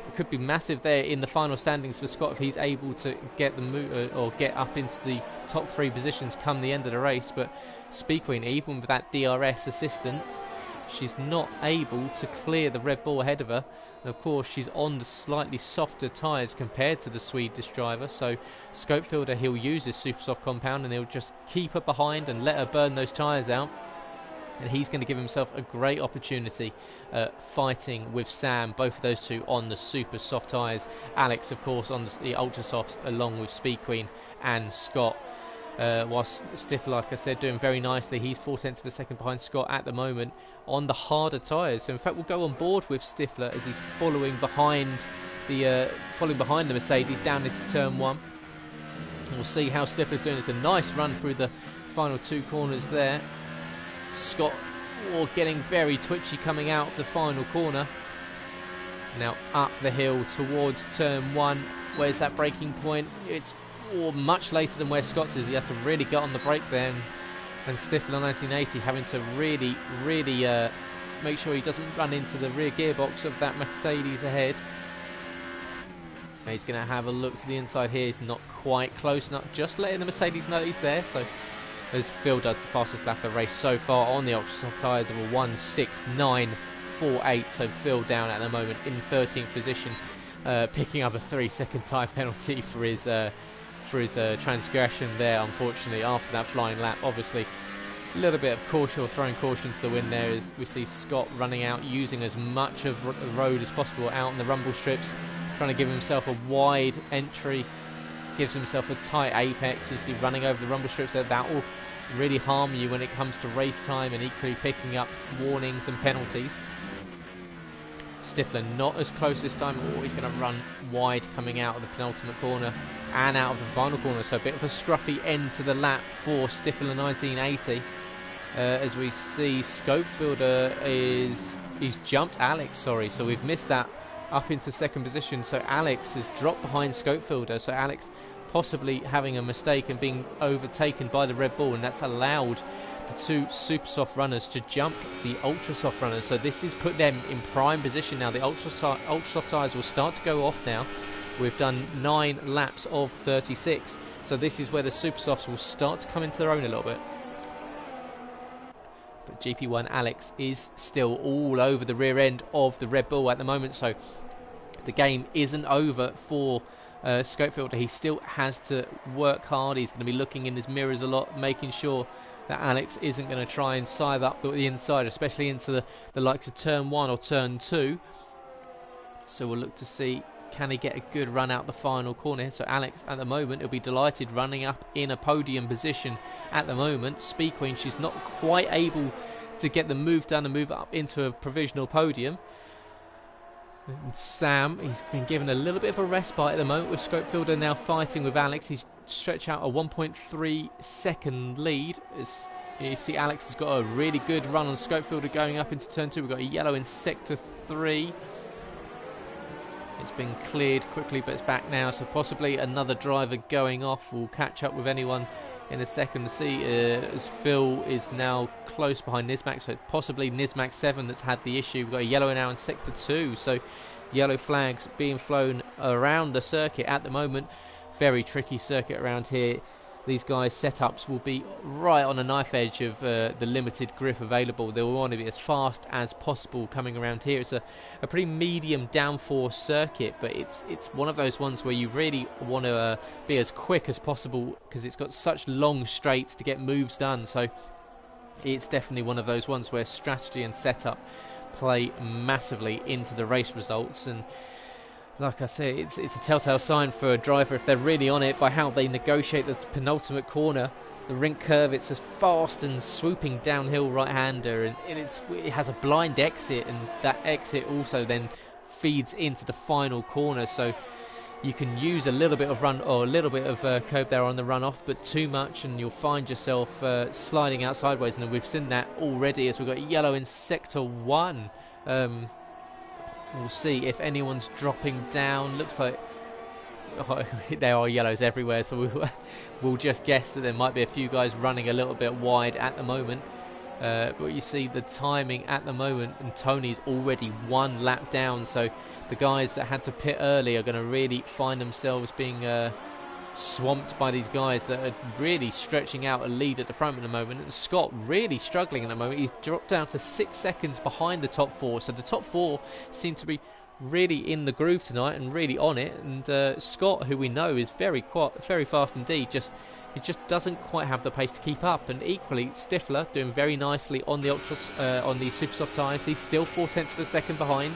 it could be massive there in the final standings for Scott if he's able to get the move or get up into the top 3 positions come the end of the race. But Speed Queen, even with that DRS assistance, she's not able to clear the Red Bull ahead of her. And of course, she's on the slightly softer tyres compared to the Swedish driver. So Scopefielder, he'll use his super soft compound and he'll just keep her behind and let her burn those tyres out. And he's going to give himself a great opportunity fighting with Sam, both of those two on the super soft tyres. Alex, of course, on the ultra softs, along with Speed Queen and Scott. Whilst Stifler, like I said, doing very nicely. He's 4/10 of a second behind Scott at the moment on the harder tyres. So in fact, we'll go on board with Stifler as he's following behind the Mercedes down into turn 1. And we'll see how Stifler's doing. It's a nice run through the final 2 corners there. Scott getting very twitchy coming out of the final corner. Now up the hill towards turn 1. Where's that braking point? It's much later than where Scott's is. He has to really get on the brake there, and Stifler 1980 having to really make sure he doesn't run into the rear gearbox of that Mercedes ahead. Now he's going to have a look to the inside here. He's not quite close enough, just letting the Mercedes know he's there. So as Phil does the fastest lap of the race so far on the ultra soft tyres of a 1:69.48. So Phil down at the moment in 13th position, picking up a 3-second time penalty for his transgression there, unfortunately, after that flying lap. Obviously, a little bit of caution, or throwing caution to the wind there, as we see Scott running out, using as much of the road as possible out in the rumble strips, trying to give himself a wide entry, gives himself a tight apex. You see running over the rumble strips there, that will really harm you when it comes to race time, and equally picking up warnings and penalties. Stifler not as close this time. He's going to run wide coming out of the penultimate corner and out of the final corner. So a bit of a scruffy end to the lap for Stifler 1980. As we see Scopefielder he's jumped Alex, sorry. So we've missed that up into second position. So Alex has dropped behind Scopefielder. So Alex possibly having a mistake and being overtaken by the Red Bull, and that's allowed the 2 super soft runners to jump the ultra soft runners. So this has put them in prime position now. The ultra soft tyres will start to go off now. We've done 9 laps of 36, so this is where the super softs will start to come into their own a little bit. But GP1 Alex is still all over the rear end of the Red Bull at the moment, so the game isn't over for Scopefielder. He still has to work hard. He's going to be looking in his mirrors a lot, making sure that Alex isn't going to try and scythe up the inside, especially into the likes of turn 1 or turn 2. So we'll look to see, can he get a good run out the final corner? So Alex at the moment, he'll be delighted running up in a podium position at the moment. Speed Queen, she's not quite able to get the move done and move up into a provisional podium. And Sam, he's been given a little bit of a respite at the moment with Scopefielder now fighting with Alex. He's stretch out a 1.3 second lead. As you see, Alex has got a really good run on Scopefielder going up into turn 2. We've got a yellow in sector 3. It's been cleared quickly, but it's back now, so possibly another driver going off. We'll catch up with anyone in a second to see, as Phil is now close behind Nismac, so possibly Nismac 7 that's had the issue. We've got a yellow now in sector 2, so yellow flags being flown around the circuit at the moment. Very tricky circuit around here. These guys' setups will be right on the knife edge of the limited grip available. They will want to be as fast as possible coming around here. It's a pretty medium downforce circuit, but it's one of those ones where you really want to be as quick as possible, because it's got such long straights to get moves done. So it's definitely one of those ones where strategy and setup play massively into the race results. And like I say, it's a telltale sign for a driver if they're really on it by how they negotiate the penultimate corner. The rink curve, it's a fast and swooping downhill right-hander, and it has a blind exit, and that exit also then feeds into the final corner. So you can use a little bit of run or a little bit of curve there on the runoff, but too much and you'll find yourself sliding out sideways. And we've seen that already as we've got yellow in sector 1. We'll see if anyone's dropping down. Looks like there are yellows everywhere, so we'll just guess that there might be a few guys running a little bit wide at the moment. But you see the timing at the moment, and Tony's already 1 lap down, so the guys that had to pit early are going to really find themselves being swamped by these guys that are really stretching out a lead at the front at the moment. And Scott really struggling at the moment. He's dropped down to 6 seconds behind the top 4, so the top 4 seem to be really in the groove tonight and really on it. And Scott, who we know is very fast indeed, he just doesn't quite have the pace to keep up. And equally, Stifler doing very nicely on the on the super soft tyres. He's still 0.4 of a second behind.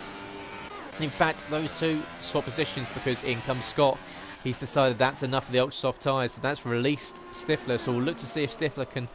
And in fact, those two swap positions because in comes Scott. He's decided that's enough of the ultra soft tyres, so that's released Stifler. So we'll look to see if Stifler can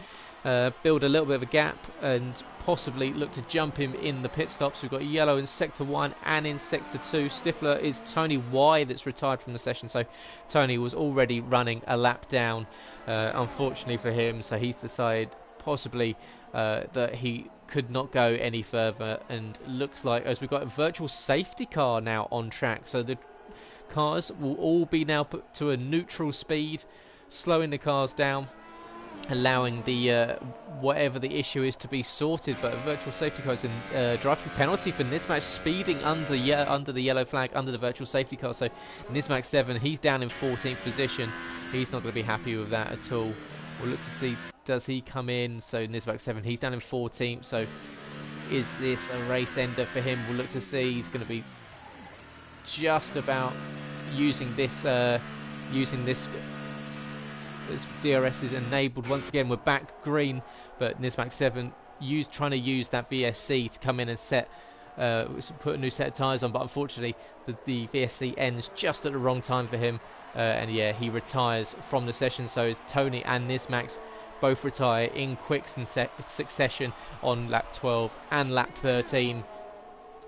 build a little bit of a gap and possibly look to jump him in the pit stops. We've got yellow in sector 1 and in sector 2. Stifler is Tony Y that's retired from the session, so Tony was already running a lap down, unfortunately for him. So he's decided possibly that he could not go any further, and looks like as we've got a virtual safety car now on track, so the cars will all be now put to a neutral speed, slowing the cars down, allowing the whatever the issue is to be sorted. But a virtual safety car is a drive-through penalty for Nismac speeding under the yellow flag, under the virtual safety car. So Nismac 7, he's down in 14th position. He's not going to be happy with that at all. We'll look to see, does he come in? So Nismac 7, he's down in 14th. So is this a race ender for him? We'll look to see. He's going to be just about using this as DRS is enabled. Once again, we're back green, but Nismac 7 trying to use that VSC to come in and put a new set of tyres on, but unfortunately the VSC ends just at the wrong time for him, and yeah, he retires from the session. So Tony and Nismac both retire in quick succession on lap 12 and lap 13.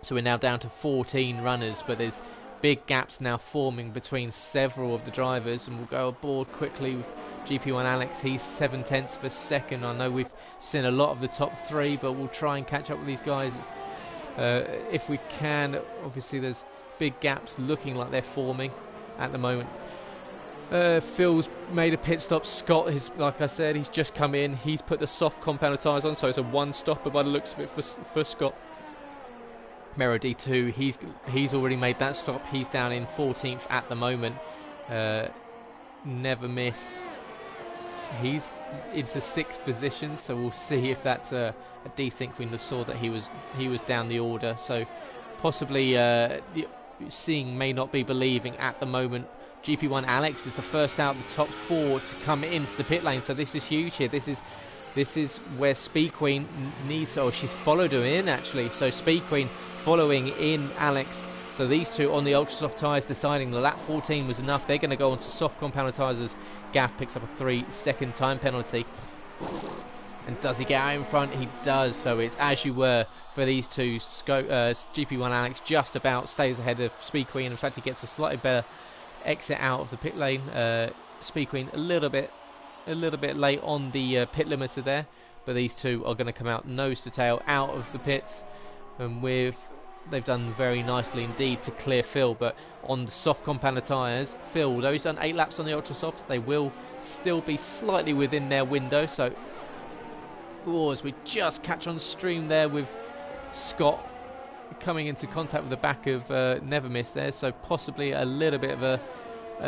So we're now down to 14 runners, but there's big gaps now forming between several of the drivers, and we'll go aboard quickly with GP1 Alex. He's 0.7 of a second. I know we've seen a lot of the top 3, but we'll try and catch up with these guys if we can. Obviously there's big gaps looking like they're forming at the moment. Phil's made a pit stop. Scott is, like I said, he's just come in. He's put the soft compound tyres on, so it's a 1-stopper by the looks of it for Scott. Mero D2, he's already made that stop. He's down in 14th at the moment. Never miss, he's into 6th position, so we'll see if that's a desync. We saw that he was down the order, so possibly seeing may not be believing at the moment. GP1 Alex is the first out of the top 4 to come into the pit lane, so this is huge here. This is where Speed Queen needs, or she's followed her in actually, so Speed Queen following in Alex. So these two on the ultra soft tyres deciding the lap 14 was enough. They're going to go on to soft compound tyres as Gaff picks up a 3-second time penalty. And does he get out in front? He does. So it's as you were for these two. GP1 Alex just about stays ahead of Speed Queen. In fact, he gets a slightly better exit out of the pit lane. Speed Queen a little bit late on the pit limiter there, but these two are going to come out nose to tail out of the pits, and they've done very nicely indeed to clear Phil. But on the soft compounder tyres, Phil, although he's done 8 laps on the ultra soft, they will still be slightly within their window. So as we just catch on stream there with Scott coming into contact with the back of Never Miss there, so possibly a little bit of a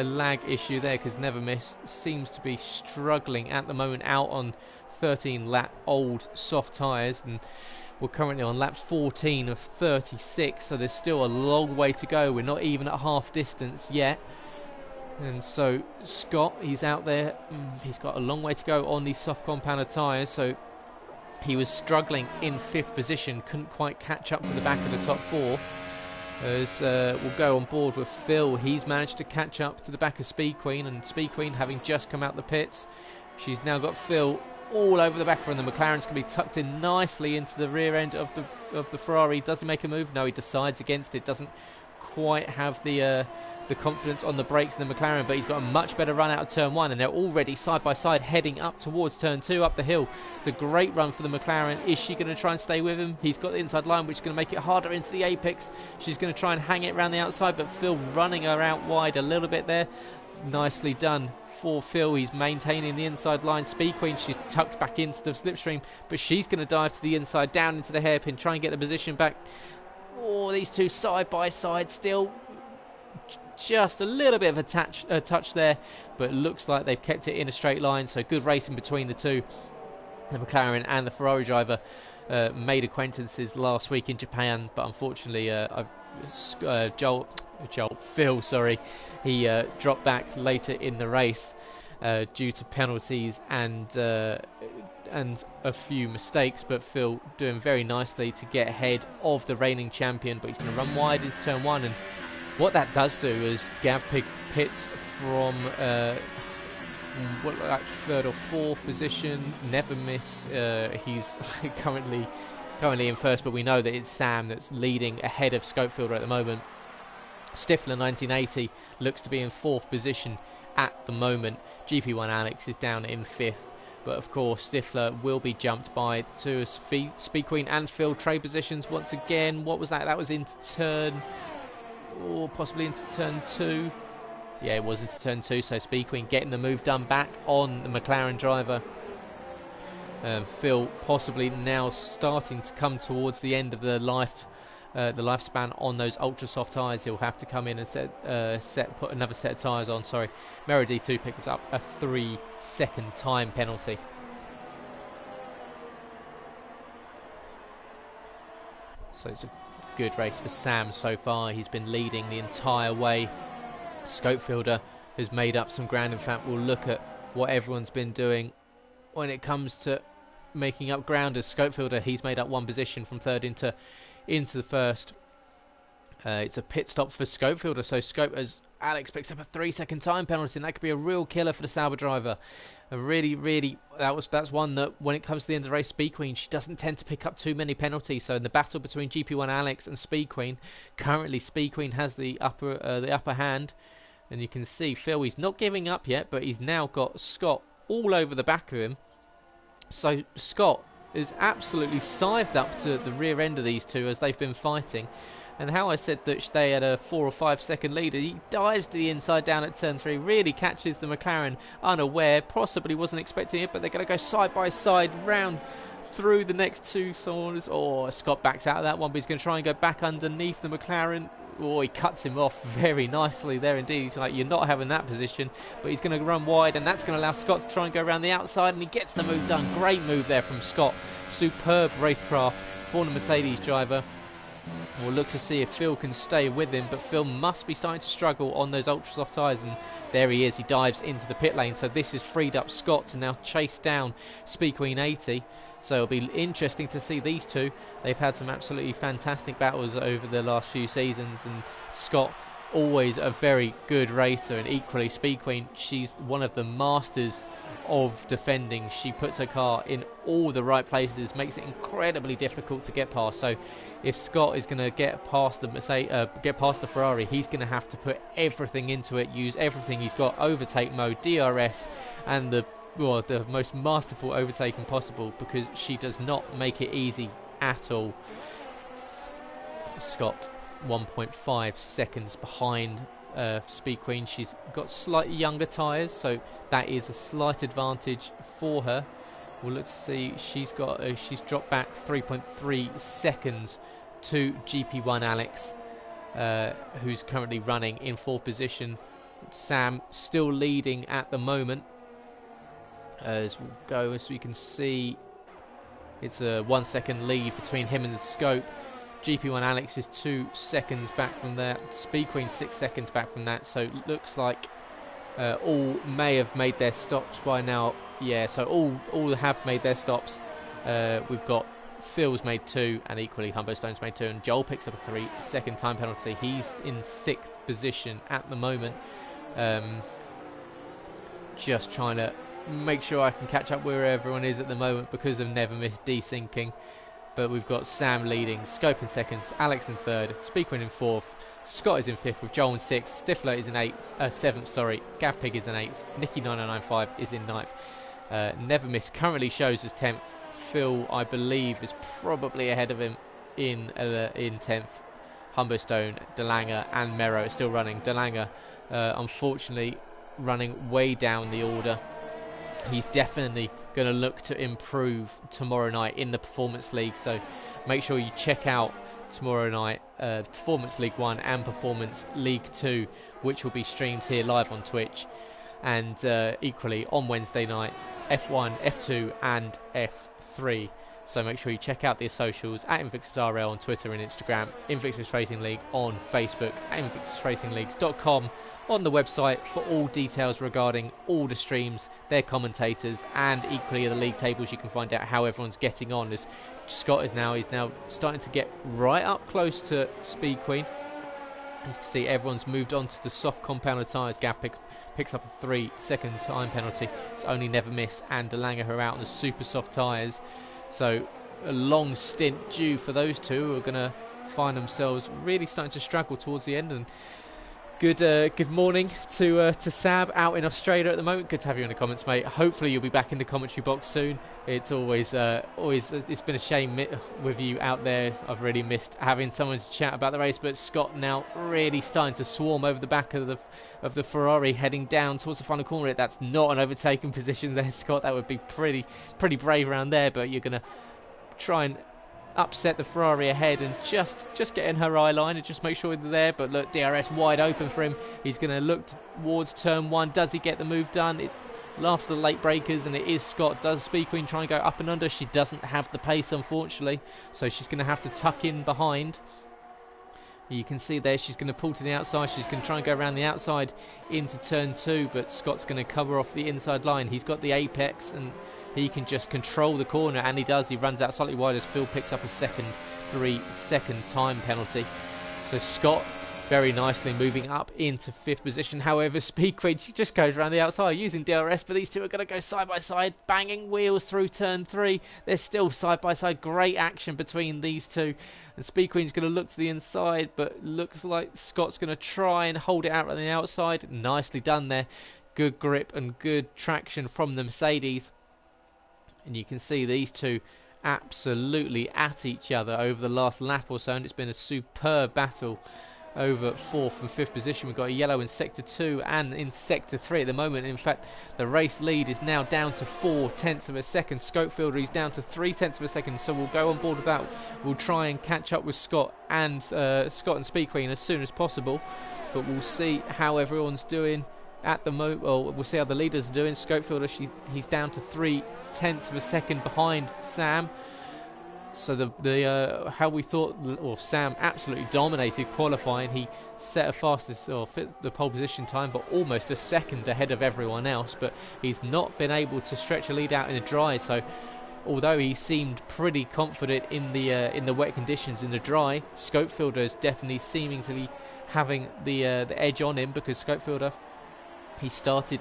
lag issue there, because Never Miss seems to be struggling at the moment out on 13 lap old soft tyres, and we're currently on lap 14 of 36, so there's still a long way to go. We're not even at half distance yet, and so Scott, he's out there, he's got a long way to go on these soft compounder tyres. So he was struggling in 5th position, couldn't quite catch up to the back of the top 4. As we'll go on board with Phil, he's managed to catch up to the back of Speed Queen, and Speed Queen having just come out the pits, she's now got Phil all over the back of her, and the McLaren's going to be tucked in nicely into the rear end of the Ferrari. Does he make a move? No, he decides against it. Doesn't quite have the confidence on the brakes in the McLaren, but he's got a much better run out of turn 1, and they're already side by side heading up towards turn 2 up the hill. It's a great run for the McLaren. Is she going to try and stay with him? He's got the inside line, which is going to make it harder into the apex. She's going to try and hang it around the outside, but Phil running her out wide a little bit there. Nicely done for Phil. He's maintaining the inside line. Speed Queen, she's tucked back into the slipstream, but she's going to dive to the inside, down into the hairpin, try and get the position back. These two side by side still. Just a little bit of a touch there, but it looks like they've kept it in a straight line, so good racing between the two. The McLaren and the Ferrari driver made acquaintances last week in Japan, but unfortunately Phil, he dropped back later in the race due to penalties and a few mistakes, but Phil doing very nicely to get ahead of the reigning champion. But he's going to run wide into turn 1, and what that does do is Gav pits from like 3rd or 4th position. Never Miss, he's currently in 1st, but we know that it's Sam that's leading ahead of Scopefielder at the moment. Stifler 1980 looks to be in 4th position at the moment. GP1 Alex is down in 5th, but of course Stifler will be jumped by two Speed Queen and Phil trade positions once again. What was that? That was into turn, or possibly into turn 2. Yeah, it was into turn 2, so Speed Queen getting the move done back on the McLaren driver. Phil possibly now starting to come towards the end of the lifespan on those ultra soft tyres. He'll have to come in and put another set of tyres on. Sorry, Meredy 2 picks up a 3-second time penalty. So it's a good race for Sam so far. He's been leading the entire way. Scopefielder has made up some ground. In fact, we'll look at what everyone's been doing when it comes to making up ground. As Scopefielder, he's made up 1 position from 3rd into the 1st. It's a pit stop for Scopefielder, so as Alex picks up a 3-second time penalty, and that could be a real killer for the Sauber driver. Really, that's one that when it comes to the end of the race, Speed Queen, she doesn't tend to pick up too many penalties. So in the battle between GP1 Alex and Speed Queen, currently Speed Queen has the upper hand, and you can see Phil, he's not giving up yet, but he's now got Scott all over the back of him. So Scott is absolutely scythed up to the rear end of these two as they've been fighting. And how I said that they had a 4 or 5 second lead, he dives to the inside down at turn 3, really catches the McLaren unaware, possibly wasn't expecting it, but they're going to go side by side round through the next 2 saws. Scott backs out of that one, but he's going to try and go back underneath the McLaren. He cuts him off very nicely there indeed. He's like, you're not having that position, but he's going to run wide, and that's going to allow Scott to try and go around the outside, and he gets the move done. Great move there from Scott. Superb racecraft for the Mercedes driver. We'll look to see if Phil can stay with him, but Phil must be starting to struggle on those ultra soft tyres, and there he is. He dives into the pit lane, so this has freed up Scott to now chase down Speed Queen 80. So it'll be interesting to see these two. They've had some absolutely fantastic battles over the last few seasons, and Scott always a very good racer, and equally Speed Queen, she's one of the masters of defending. She puts her car in all the right places, makes it incredibly difficult to get past. So if Scott is going to get past the Ferrari, he's going to have to put everything into it, use everything he's got, overtake mode, DRS, and the most masterful overtaking possible, because she does not make it easy at all. Scott 1.5 seconds behind Speed Queen. She's got slightly younger tyres, so that is a slight advantage for her. Well, let's see, she's dropped back 3.3 seconds to GP1 Alex, who's currently running in 4th position. Sam still leading at the moment. As we can see, it's a 1 second lead between him and the Scope. GP1 Alex is 2 seconds back from that. Speed Queen 6 seconds back from that. So it looks like all may have made their stops by now. Yeah, so all have made their stops. We've got Phil's made 2, and equally Humberstone's made 2, and Joel picks up a 3-second time penalty. He's in 6th position at the moment. Just trying to make sure I can catch up where everyone is at the moment because of Never Miss desyncing. But we've got Sam leading, Scope in 2nd, Alex in 3rd, Speed Queen in 4th, Scott is in 5th with Joel in 6th, Stifler is in 7th, sorry, Gav Pig is in 8th, Nicky9095 is in 9th. Never Miss currently shows as 10th. Phil, I believe, is probably ahead of him in 10th. Humberstone, Delanger and Mero are still running. Delanger, unfortunately, running way down the order. He's definitely going to look to improve tomorrow night in the Performance League, so make sure you check out tomorrow night Performance League 1 and Performance League 2, which will be streamed here live on Twitch, and equally on Wednesday night F1, F2 and F3. So make sure you check out their socials at Invictus RL on Twitter and Instagram, Invictus Racing League on Facebook, and invictusracingleagues.com on the website for all details regarding all the streams, their commentators, and equally the league tables. You can find out how everyone's getting on, as Scott is now starting to get right up close to Speed Queen. As you can see, everyone's moved on to the soft compounded tyres. Gav picks up a 3-second time penalty. It's only Never Miss and Delanger who are out on the super soft tyres. So a long stint due for those two, who are going to find themselves really starting to struggle towards the end. And good morning to Sab out in Australia at the moment. Good to have you in the comments, mate. Hopefully you'll be back in the commentary box soon. It's always it's been a shame with you out there. I've really missed having someone to chat about the race. But Scott now really starting to swarm over the back of the Ferrari, heading down towards the final corner. That's not an overtaking position there, Scott. That would be pretty brave around there. But you're gonna try and upset the Ferrari ahead and just get in her eye line and just make sure they're there. But look, DRS wide open for him. He's going to look towards turn 1. Does he get the move done? It's last of the late breakers, and it is Scott. Does Speed Queen try and go up and under? She doesn't have the pace, unfortunately, so she's going to have to tuck in behind. You can see there she's going to pull to the outside. She's going to try and go around the outside into turn 2, but Scott's going to cover off the inside line. He's got the apex and he can just control the corner, and he does. He runs out slightly wide as Phil picks up a 3-second time penalty. So Scott very nicely moving up into 5th position. However, Speed Queen, she just goes around the outside using DRS, but these two are going to go side by side, banging wheels through turn 3. They're still side by side. Great action between these two. And Speed Queen's going to look to the inside, but looks like Scott's going to try and hold it out on the outside. Nicely done there. Good grip and good traction from the Mercedes. And you can see these two absolutely at each other over the last lap or so, and it's been a superb battle over 4th and 5th position. We've got a yellow in sector 2 and in sector 3 at the moment. In fact, the race lead is now down to 4/10 of a second. Scopefielder is down to 3/10 of a second, so we'll go on board with that. We'll try and catch up with Scott and Speed Queen as soon as possible, but we'll see how everyone's doing at the moment. Well, we'll see how the leaders are doing. Scopefielder, he's down to 3/10 of a second behind Sam. So the how we thought, or Sam absolutely dominated qualifying. He set a fastest or fit the pole position time, but almost a second ahead of everyone else. But he's not been able to stretch a lead out in the dry. So although he seemed pretty confident in the wet conditions in the dry, Scopefielder is definitely seeming to be having the edge on him, because Scopefielder, he started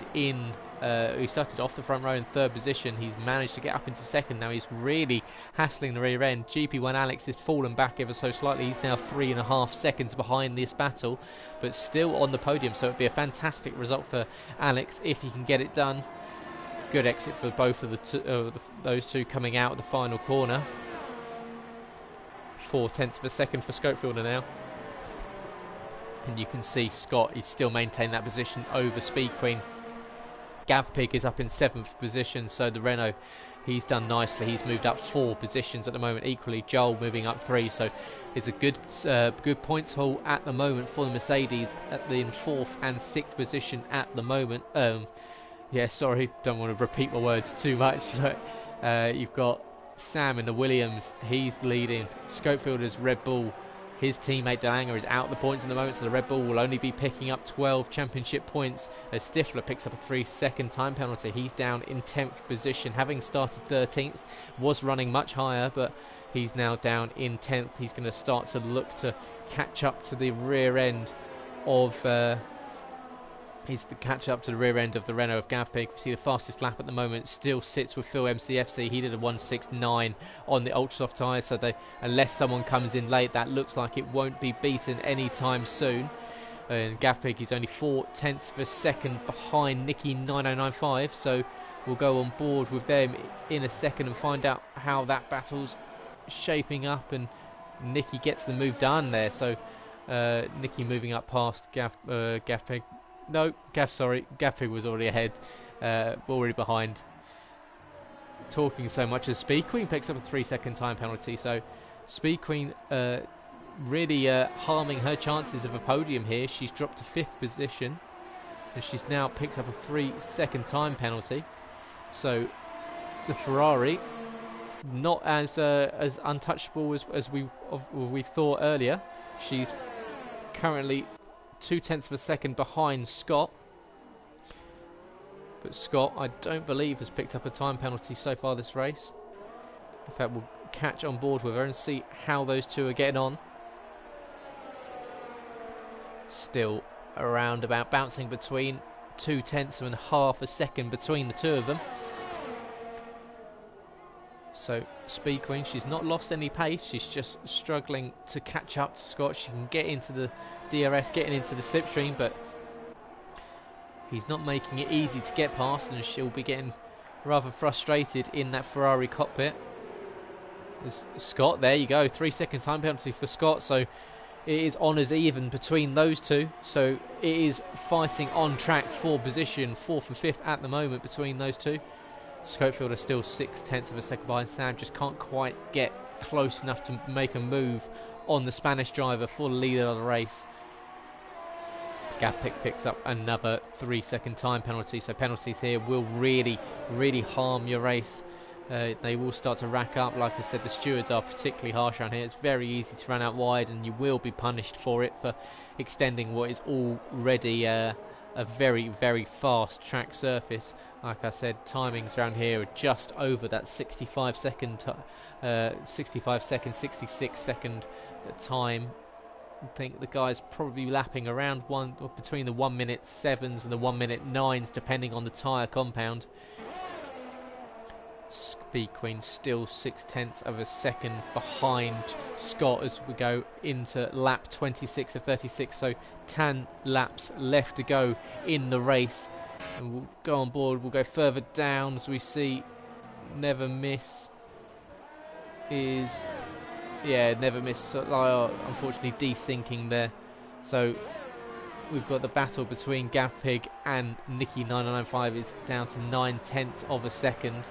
off the front row in third position. He's managed to get up into second. Now he's really hassling the rear end. GP1 Alex has fallen back ever so slightly. He's now 3.5 seconds behind this battle, but still on the podium. So it'd be a fantastic result for Alex if he can get it done. Good exit for both of those two coming out of the final corner. 0.4 of a second for Scopefielder now. And you can see Scott is still maintaining that position over Speed Queen. Gavpig is up in 7th position, so the Renault, he's done nicely. He's moved up 4 positions at the moment equally. Joel moving up 3, so it's a good points haul at the moment for the Mercedes in 4th and 6th position at the moment. Yeah, sorry, don't want to repeat my words too much. You've got Sam in the Williams, he's leading. Scopefielder's Red Bull, his teammate Delanger is out the points at the moment, so the Red Bull will only be picking up 12 championship points as Stifler picks up a 3-second time penalty. He's down in 10th position, having started 13th, was running much higher, but he's now down in 10th. He's going to start to look to catch up to the rear end of the rear end of the Renault of Gavpig. We see the fastest lap at the moment still sits with Phil MCFC. He did a 1:69 on the Ultrasoft tyres, so unless someone comes in late, that looks like it won't be beaten anytime soon. And Gavpig is only 0.4 of a second behind Nicky 9095, so we'll go on board with them in a second and find out how that battle's shaping up, and Nicky gets the move done there. So Nicky moving up past Gavpig. No, Gavpig was already ahead, already behind. Talking so much as Speed Queen picks up a 3-second time penalty, so Speed Queen really harming her chances of a podium here. She's dropped to 5th position, and she's now picked up a 3-second time penalty. So the Ferrari, not as untouchable as we thought earlier. She's currently 0.2 of a second behind Scott, but Scott, I don't believe, has picked up a time penalty so far this race. In fact, we'll catch on board with her and see how those two are getting on. Still around about, bouncing between 0.2 of a second between the two of them. So Speed Queen, she's not lost any pace, she's just struggling to catch up to Scott. She can get into the DRS, getting into the slipstream, but he's not making it easy to get past, and she'll be getting rather frustrated in that Ferrari cockpit. There's Scott, there you go, 3-second time penalty for Scott, so it is honours even between those two. So it is fighting on track for position 4th and 5th at the moment between those two. Scopefielder still 0.6 of a second behind. Sam just can't quite get close enough to make a move on the Spanish driver for the leader of the race. Gavpig picks up another 3-second time penalty, so penalties here will really harm your race. They will start to rack up. Like I said, the stewards are particularly harsh around here. It's very easy to run out wide, and you will be punished for it, for extending what is already a very fast track surface. Like I said, timings around here are just over that 66 second time. I think the guy's probably lapping around between the 1:07 and the 1:09, depending on the tyre compound. Speed Queen still 0.6 of a second behind Scott as we go into lap 26 of 36, so 10 laps left to go in the race. And we'll go on board, we'll go further down as we see Never Miss is, Never Miss unfortunately desyncing there. So we've got the battle between Gavpig and Nicky 995 is down to 0.9 of a second.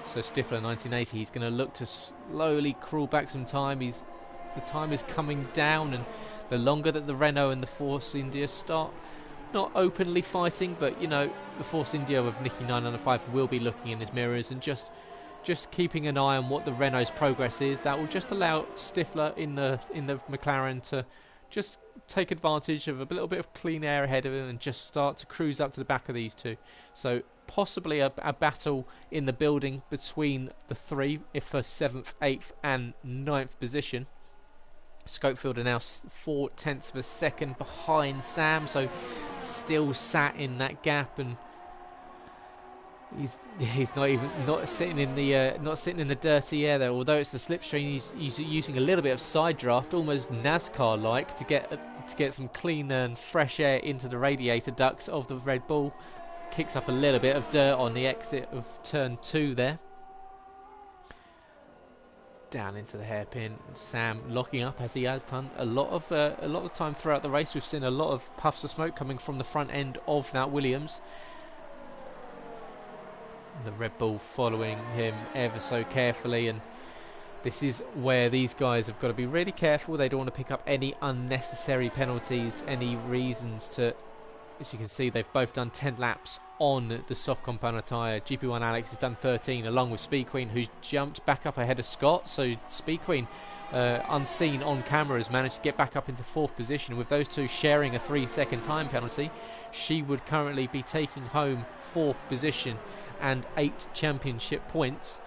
So Stifler 1980, he's going to look to slowly crawl back some time. The time is coming down, and the longer that the Renault and the Force India start not openly fighting, but you know, the Force India of Nicky 995 will be looking in his mirrors and just keeping an eye on what the Renault's progress is. That will just allow Stifler in the McLaren to just take advantage of a little bit of clean air ahead of him and just start to cruise up to the back of these two. So possibly a battle in the building between the three, if for 7th, 8th and 9th position. Scopefield are now 4/10 of a second behind Sam, so still sat in that gap, and he's not sitting in the dirty air there. Although it's the slipstream, he's using a little bit of side draft, almost NASCAR-like, to get some clean and fresh air into the radiator ducts of the Red Bull. Kicks up a little bit of dirt on the exit of turn 2 there. Down into the hairpin. Sam locking up as he has done a lot of time throughout the race. We've seen a lot of puffs of smoke coming from the front end of that Williams. The Red Bull following him ever so carefully, and this is where these guys have got to be really careful. They don't want to pick up any unnecessary penalties, any reasons to. As you can see, they've both done 10 laps on the soft compound tyre. GP1 Alex has done 13, along with Speed Queen, who's jumped back up ahead of Scott. So Speed Queen, unseen on camera, has managed to get back up into 4th position. With those two sharing a 3-second time penalty, she would currently be taking home 4th position and 8 championship points.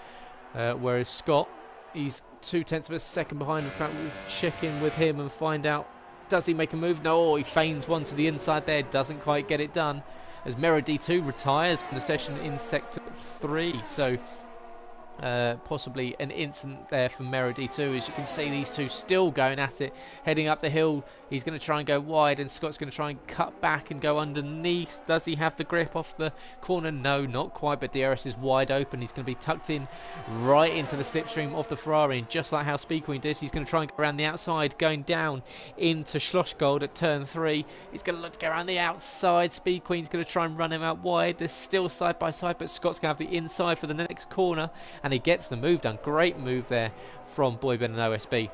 Whereas Scott, he's 0.2 of a second behind. In fact, we'll check in with him and find out. Does he make a move? No, he feigns one to the inside there. Doesn't quite get it done. As Mero D2 retires from the session in sector 3. So possibly an incident there for Mero D2. As you can see, these two still going at it. Heading up the hill. He's going to try and go wide, and Scott's going to try and cut back and go underneath. Does he have the grip off the corner? No, not quite, but DRS is wide open. He's going to be tucked in right into the slipstream of the Ferrari, and just like how Speed Queen did, he's going to try and go around the outside, going down into Schlossgold at turn 3. He's going to look to go around the outside. Speed Queen's going to try and run him out wide. They're still side by side, but Scott's going to have the inside for the next corner, and he gets the move done. Great move there from Boyben and OSB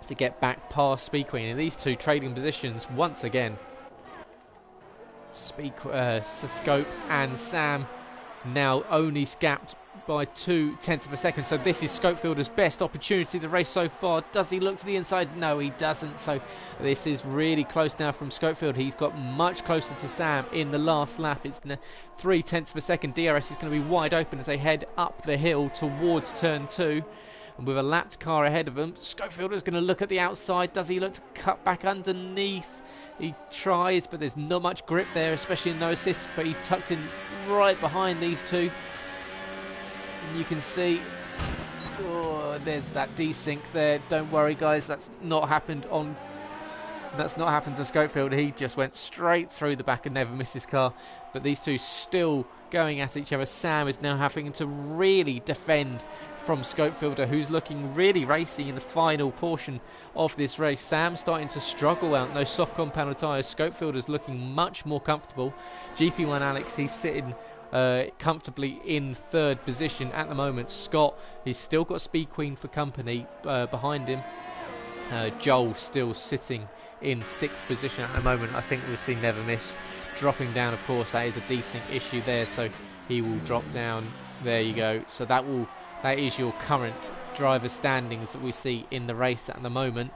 to get back past Speed Queen. In these two trading positions once again. Scope and Sam now only scapped by 0.2 of a second. So this is Scopefielder's best opportunity of the race so far. Does he look to the inside? No, he doesn't. So this is really close now from Scopefield. He's got much closer to Sam in the last lap. It's 0.3 of a second. DRS is going to be wide open as they head up the hill towards turn 2. And with a lapped car ahead of him, Scopefielder's going to look at the outside. Does he look to cut back underneath? He tries, but there's not much grip there, especially in no assists. But he's tucked in right behind these two. And you can see, oh, there's that desync there. Don't worry, guys, that's not happened to Scopefield. He just went straight through the back and never missed his car. But these two still going at each other. Sam is now having to really defend from Scopefielder, who's looking really racy in the final portion of this race. Sam starting to struggle out in those soft compound tyres. Scopefielder's looking much more comfortable. GP1 Alex, he's sitting comfortably in 3rd position at the moment. Scott, he's still got Speed Queen for company behind him. Joel still sitting in 6th position at the moment. I think we'll see Never Miss dropping down. Of course, that is a desync issue there, so he will drop down. There you go. So that is your current driver standings that we see in the race at the moment.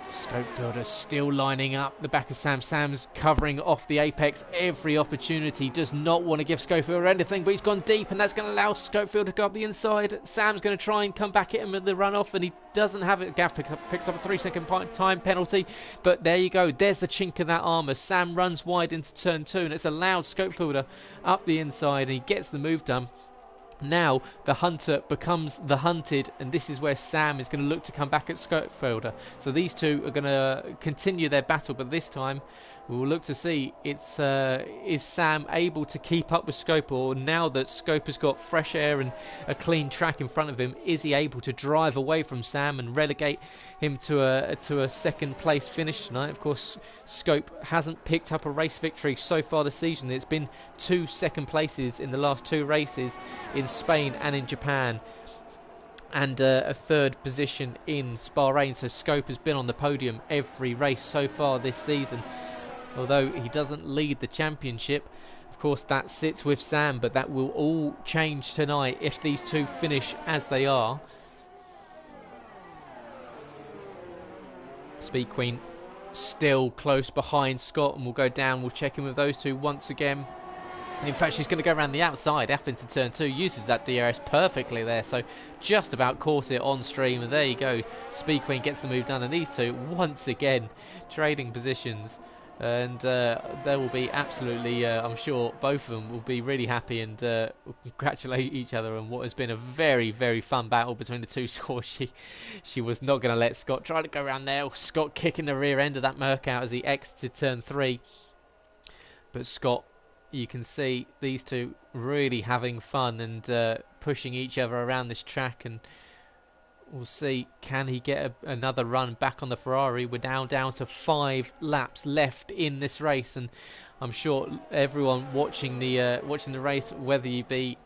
Scopefielder still lining up the back of Sam. Sam's covering off the apex every opportunity. Does not want to give Scopefielder anything, but he's gone deep, and that's going to allow Scopefielder to go up the inside. Sam's going to try and come back at him with the runoff, and he doesn't have it. Gav picks up a 3-second time penalty, but there you go. There's the chink in that armour. Sam runs wide into turn 2, and it's allowed Scopefielder up the inside, and he gets the move done. Now the hunter becomes the hunted, and this is where Sam is going to look to come back at Scopefielder. So these two are going to continue their battle, but this time we will look to see is Sam able to keep up with Scope, or now that Scope has got fresh air and a clean track in front of him, is he able to drive away from Sam and relegate him to a second place finish tonight? Of course, Scope hasn't picked up a race victory so far this season. It's been 2 second places in the last 2 races in Spain and in Japan, and a 3rd position in Bahrain. So Scope has been on the podium every race so far this season. Although he doesn't lead the championship, of course that sits with Sam, but that will all change tonight if these two finish as they are. Speed Queen still close behind Scott, and we'll go down. We'll check in with those two once again. In fact, she's going to go around the outside up into turn 2, uses that DRS perfectly there, so just about caught it on stream, and there you go. Speed Queen gets the move done, and these two, once again, trading positions, and they will be absolutely, I'm sure both of them will be really happy and will congratulate each other on what has been a very, very fun battle between the two scores. She was not going to let Scott try to go around there. Scott kicking the rear end of that Merc out as he exited turn 3, but Scott, you can see these two really having fun and pushing each other around this track, and we'll see, can he get another run back on the Ferrari. We're now down to 5 laps left in this race, and I'm sure everyone watching the race, whether you be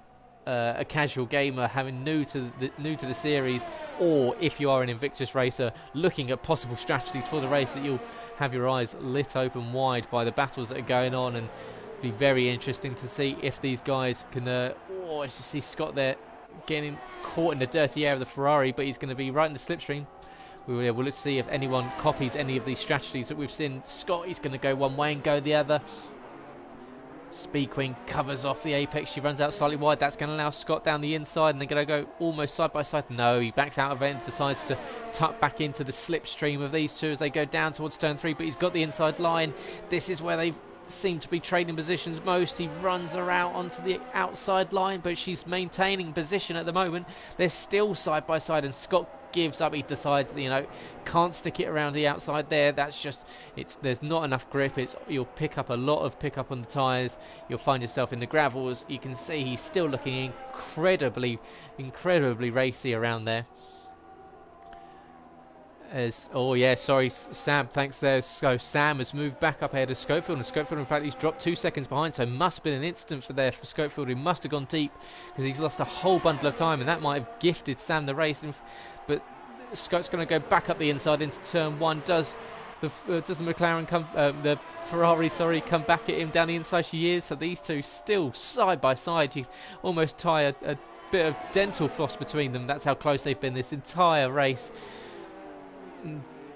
a casual gamer new to the series, or if you are an Invictus racer looking at possible strategies for the race, that you'll have your eyes lit open wide by the battles that are going on. And be very interesting to see if these guys can as you see Scott there getting caught in the dirty air of the Ferrari, but he's going to be right in the slipstream. We'll see if anyone copies any of these strategies that we've seen. Scott, he's going to go one way and go the other. Speed Queen covers off the apex, she runs out slightly wide. That's going to allow Scott down the inside, and they're going to go almost side by side. No, he backs out of it and decides to tuck back into the slipstream of these two as they go down towards turn 3, but he's got the inside line. This is where they've seem to be trading positions most. He runs her out onto the outside line, but she's maintaining position at the moment. They're still side by side, and Scott gives up. He decides that, can't stick it around the outside there. That's just, there's not enough grip. You'll pick up a lot of pickup on the tyres. You'll find yourself in the gravels. You can see he's still looking incredibly racy around there. Sam, thanks there. So Sam has moved back up ahead of Schofield, and Schofield, in fact, he's dropped 2 seconds behind, so must have been an instant for Schofield, who must have gone deep, because he's lost a whole bundle of time, and that might have gifted Sam the race. But Scott's going to go back up the inside into turn 1. Does the McLaren the Ferrari, come back at him down the inside? She is. So these two still side by side. You almost tie a bit of dental floss between them. That's how close they've been this entire race.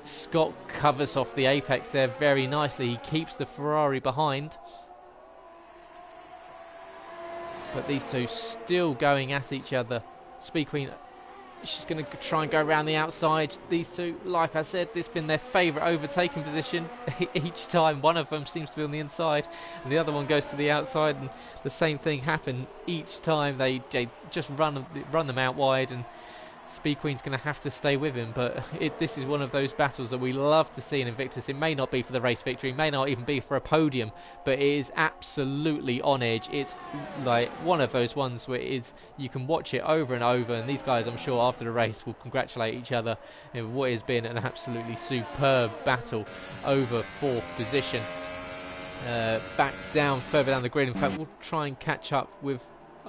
Scott covers off the apex there very nicely. He keeps the Ferrari behind, but these two still going at each other. Speed Queen, she's going to try and go around the outside. These two, like I said, this has been their favourite overtaking position. Each time one of them seems to be on the inside and the other one goes to the outside, and the same thing happened each time. They just run them out wide, and Speed Queen's going to have to stay with him. But this is one of those battles that we love to see in Invictus. It may not be for the race victory, it may not even be for a podium, but it is absolutely on edge. It's like one of those ones where you can watch it over and over, and these guys, I'm sure, after the race will congratulate each other in what has been an absolutely superb battle over 4th position. Back down, further down the grid. In fact, we'll try and catch up with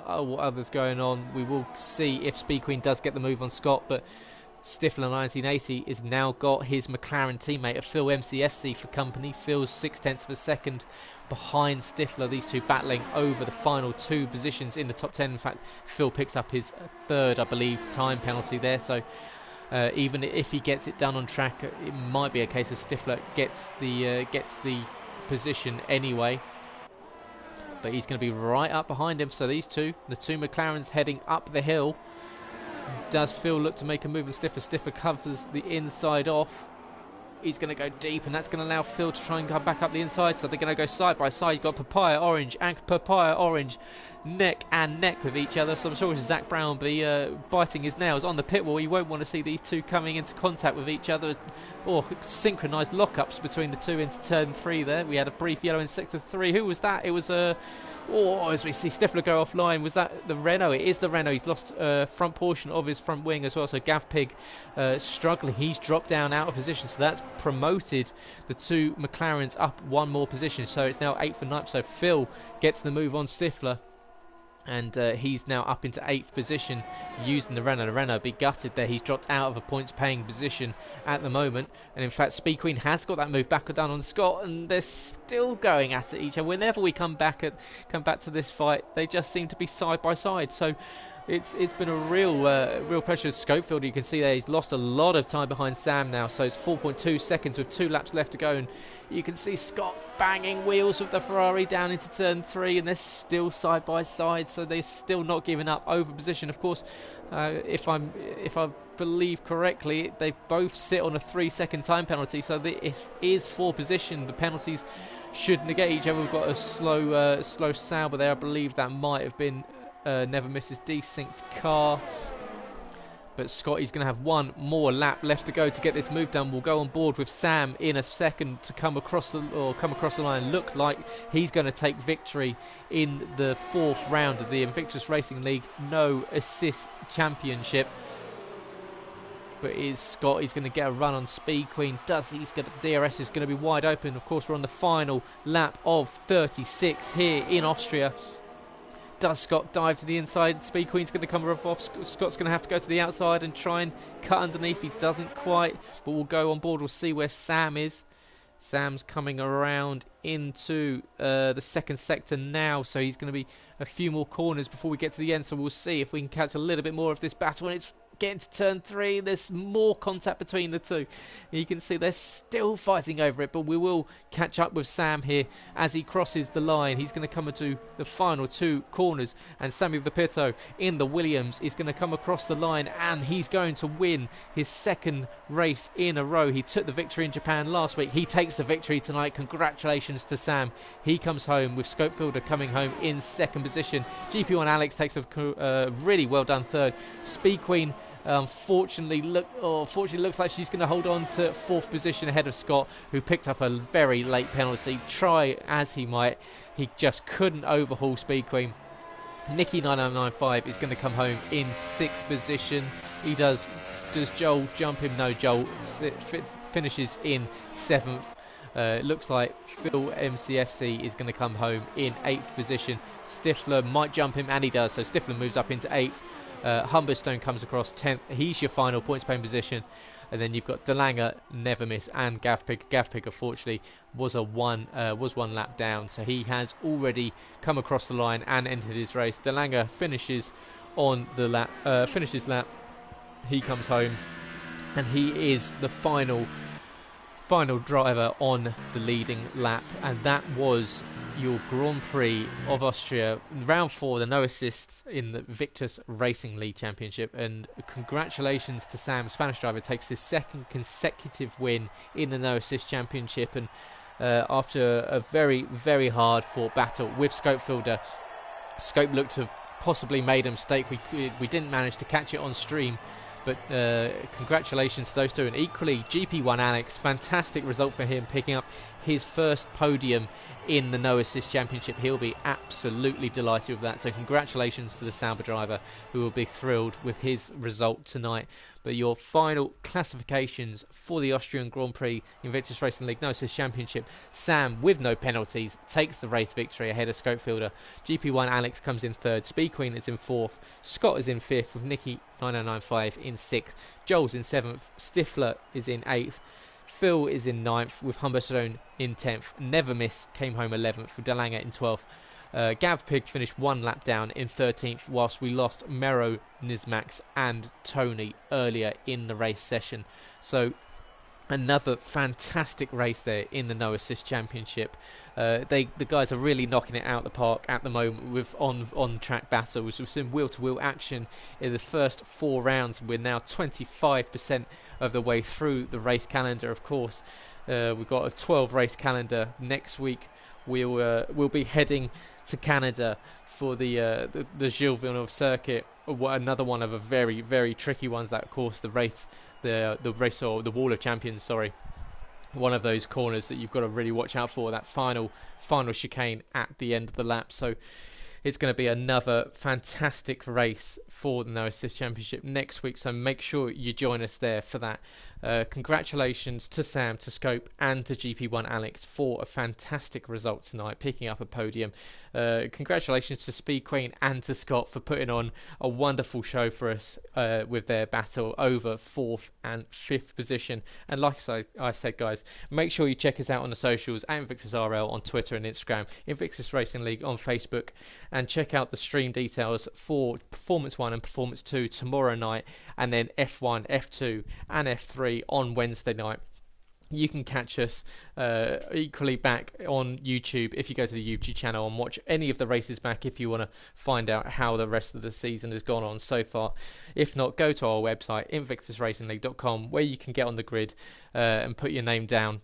what others going on. We will see if Speed Queen does get the move on Scott, but Stifler 1980 has now got his McLaren teammate of Phil MCFC for company. Phil's 0.6 of a second behind Stifler. These two battling over the final 2 positions in the top 10. In fact, Phil picks up his 3rd, I believe, time penalty there. So even if he gets it done on track, it might be a case of Stifler gets the position anyway. But he's going to be right up behind him. So these two, the 2 McLarens heading up the hill. Does Phil look to make a move on Stifler? Stifler covers the inside off. He's going to go deep, and that's going to allow Phil to try and come back up the inside. So they're going to go side by side. You've got Papaya Orange and Papaya Orange neck and neck with each other. So I'm sure Zach Brown will be biting his nails on the pit wall. You won't want to see these two coming into contact with each other, or synchronised lockups between the two into turn 3 there. We had a brief yellow in sector 3. Who was that? It was as we see Stifler go offline, was that the Renault? It is the Renault. He's lost front portion of his front wing as well. So Gav Pig struggling. He's dropped down out of position. So that's promoted the 2 McLarens up 1 more position. So it's now 8th and 9th. So Phil gets the move on Stifler, and he's now up into 8th position using the Renault. The Renault be gutted there. He's dropped out of a points paying position at the moment, and in fact Speed Queen has got that move back down on Scott, and they're still going at each other. Whenever we come back to this fight, they just seem to be side by side. So It's been a real pressure. Schofield, you can see there, he's lost a lot of time behind Sam now, so it's 4.2 seconds with 2 laps left to go, and you can see Scott banging wheels with the Ferrari down into turn 3, and they're still side by side, so they're still not giving up. Over position, of course, if I believe correctly, they both sit on a 3-second time penalty, so this is for position. The penalties should negate each other. We've got a slow Sauber there. I believe that might have been Never Misses Desynced car. But Scotty's going to have one more lap left to go to get this move done. We'll go on board with Sam in a second to come across the line. Look like he's going to take victory in the 4th round of the Invictus Racing League No Assist Championship. But is Scott, he's going to get a run on Speed Queen. Does he? DRS is going to be wide open. Of course, we're on the final lap of 36 here in Austria. Does Scott dive to the inside? Speed Queen's going to come off. Scott's going to have to go to the outside and try and cut underneath. He doesn't quite, but we'll go on board. We'll see where Sam is. Sam's coming around into the 2nd sector now, so he's going to be a few more corners before we get to the end. So we'll see if we can catch a little bit more of this battle. And it's getting to turn 3. There's more contact between the two. You can see they're still fighting over it, but we will catch up with Sam here as he crosses the line. He's going to come into the final 2 corners, and Sammy Vapito in the Williams is going to come across the line, and he's going to win his 2nd race in a row. He took the victory in Japan last week. He takes the victory tonight. Congratulations to Sam. He comes home with Scopefielder coming home in 2nd position. GP1 Alex takes a really well done 3rd. Speed Queen unfortunately looks like she's going to hold on to 4th position ahead of Scott, who picked up a very late penalty. Try as he might, he just couldn't overhaul Speed Queen. Nicky 9095 is going to come home in 6th position. He does Joel jump him? No, Joel finishes in 7th. It looks like Phil MCFC is going to come home in 8th position. Stifler might jump him, and he does, so Stifler moves up into 8th. Humberstone comes across 10th. He's your final points paying position. And then you've got Delanger, Never Miss, and Gavpig. Gavpig, unfortunately, was one lap down, so he has already come across the line and entered his race. Delanger finishes on the lap. Finishes lap. He comes home, and he is the final driver on the leading lap, and that was your Grand Prix of Austria, round 4, the no assists in the Invictus Racing League Championship. And congratulations to Sam. Spanish driver takes his 2nd consecutive win in the no assist championship, and after a very hard fought battle with Scopefielder. Scope looked to have possibly made a mistake. We didn't manage to catch it on stream, but congratulations to those two. And equally, GP1 Alex, fantastic result for him, picking up his 1st podium in the no assist championship. He'll be absolutely delighted with that, so congratulations to the Sauber driver, who will be thrilled with his result tonight. But your final classifications for the Austrian Grand Prix Invictus Racing League No Assist Championship: Sam, with no penalties, takes the race victory ahead of Scopefielder. GP1 Alex comes in 3rd. Speed Queen is in 4th. Scott is in 5th, with Nicky 9095 in 6th. Joel's in 7th. Stifler is in 8th. Phil is in 9th, with Humberstone in 10th. Never Miss came home 11th, with Delanger in 12th. Gavpig finished 1 lap down in 13th, whilst we lost Mero, Nismax and Tony earlier in the race session. So another fantastic race there in the no assist championship. The guys are really knocking it out the park at the moment with on track battles. We've seen wheel to wheel action in the first 4 rounds. We're now 25% of the way through the race calendar. Of course, we've got a 12 race calendar next week. We'll be heading to Canada for the Gilles Villeneuve circuit. Another one of a very tricky ones. That, of course, the Wall of Champions. Sorry, one of those corners that you've got to really watch out for. That final chicane at the end of the lap. So it's going to be another fantastic race for the No Assist Championship next week. So make sure you join us there for that. Congratulations to Sam, to Scope, and to GP1 Alex for a fantastic result tonight, picking up a podium. Congratulations to Speed Queen and to Scott for putting on a wonderful show for us with their battle over 4th and 5th position. And like I said, guys, make sure you check us out on the socials at Invictus RL on Twitter and Instagram, Invictus Racing League on Facebook, and check out the stream details for Performance 1 and Performance 2 tomorrow night, and then F1, F2 and F3 on Wednesday night. You can catch us equally back on YouTube if you go to the YouTube channel and watch any of the races back if you want to find out how the rest of the season has gone on so far. If not, go to our website, invictusracingleague.com, where you can get on the grid and put your name down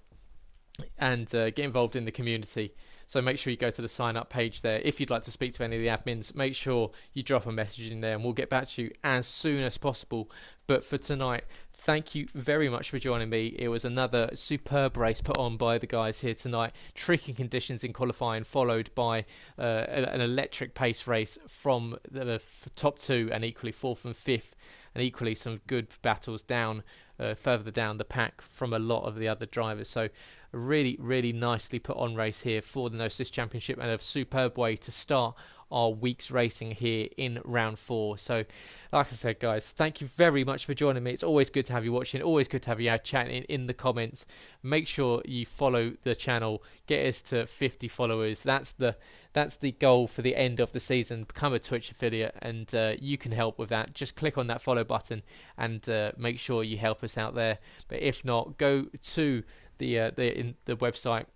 and get involved in the community. So make sure you go to the sign up page there. If you'd like to speak to any of the admins, make sure you drop a message in there and we'll get back to you as soon as possible. But for tonight, thank you very much for joining me. It was another superb race put on by the guys here tonight. Tricky conditions in qualifying, followed by an electric pace race from the top 2 and equally 4th and 5th, and equally some good battles down further down the pack from a lot of the other drivers. So a really nicely put on race here for the No Assist Championship, and a superb way to start our week's racing here in round 4. So like I said, guys, thank you very much for joining me. It's always good to have you watching, always good to have you out chatting in the comments. Make sure you follow the channel, get us to 50 followers. That's the goal for the end of the season. Become a Twitch affiliate, and you can help with that. Just click on that follow button and make sure you help us out there. But if not, go to the website.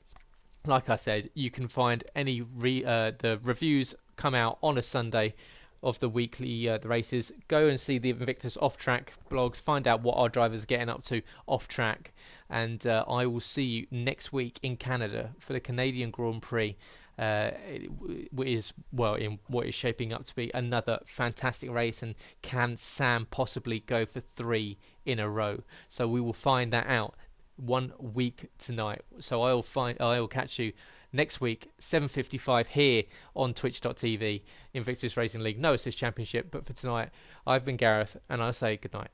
Like I said, you can find any the reviews come out on a Sunday of the weekly the races. Go and see the Invictus off track blogs, find out what our drivers are getting up to off track, and I will see you next week in Canada for the Canadian Grand Prix. In what is shaping up to be another fantastic race, and can Sam possibly go for 3 in a row? So we will find that out 1 week tonight. So I will catch you next week 7:55 here on twitch.tv, Invictus Racing League No Assist Championship. But for tonight, I've been Gareth, and I say good night.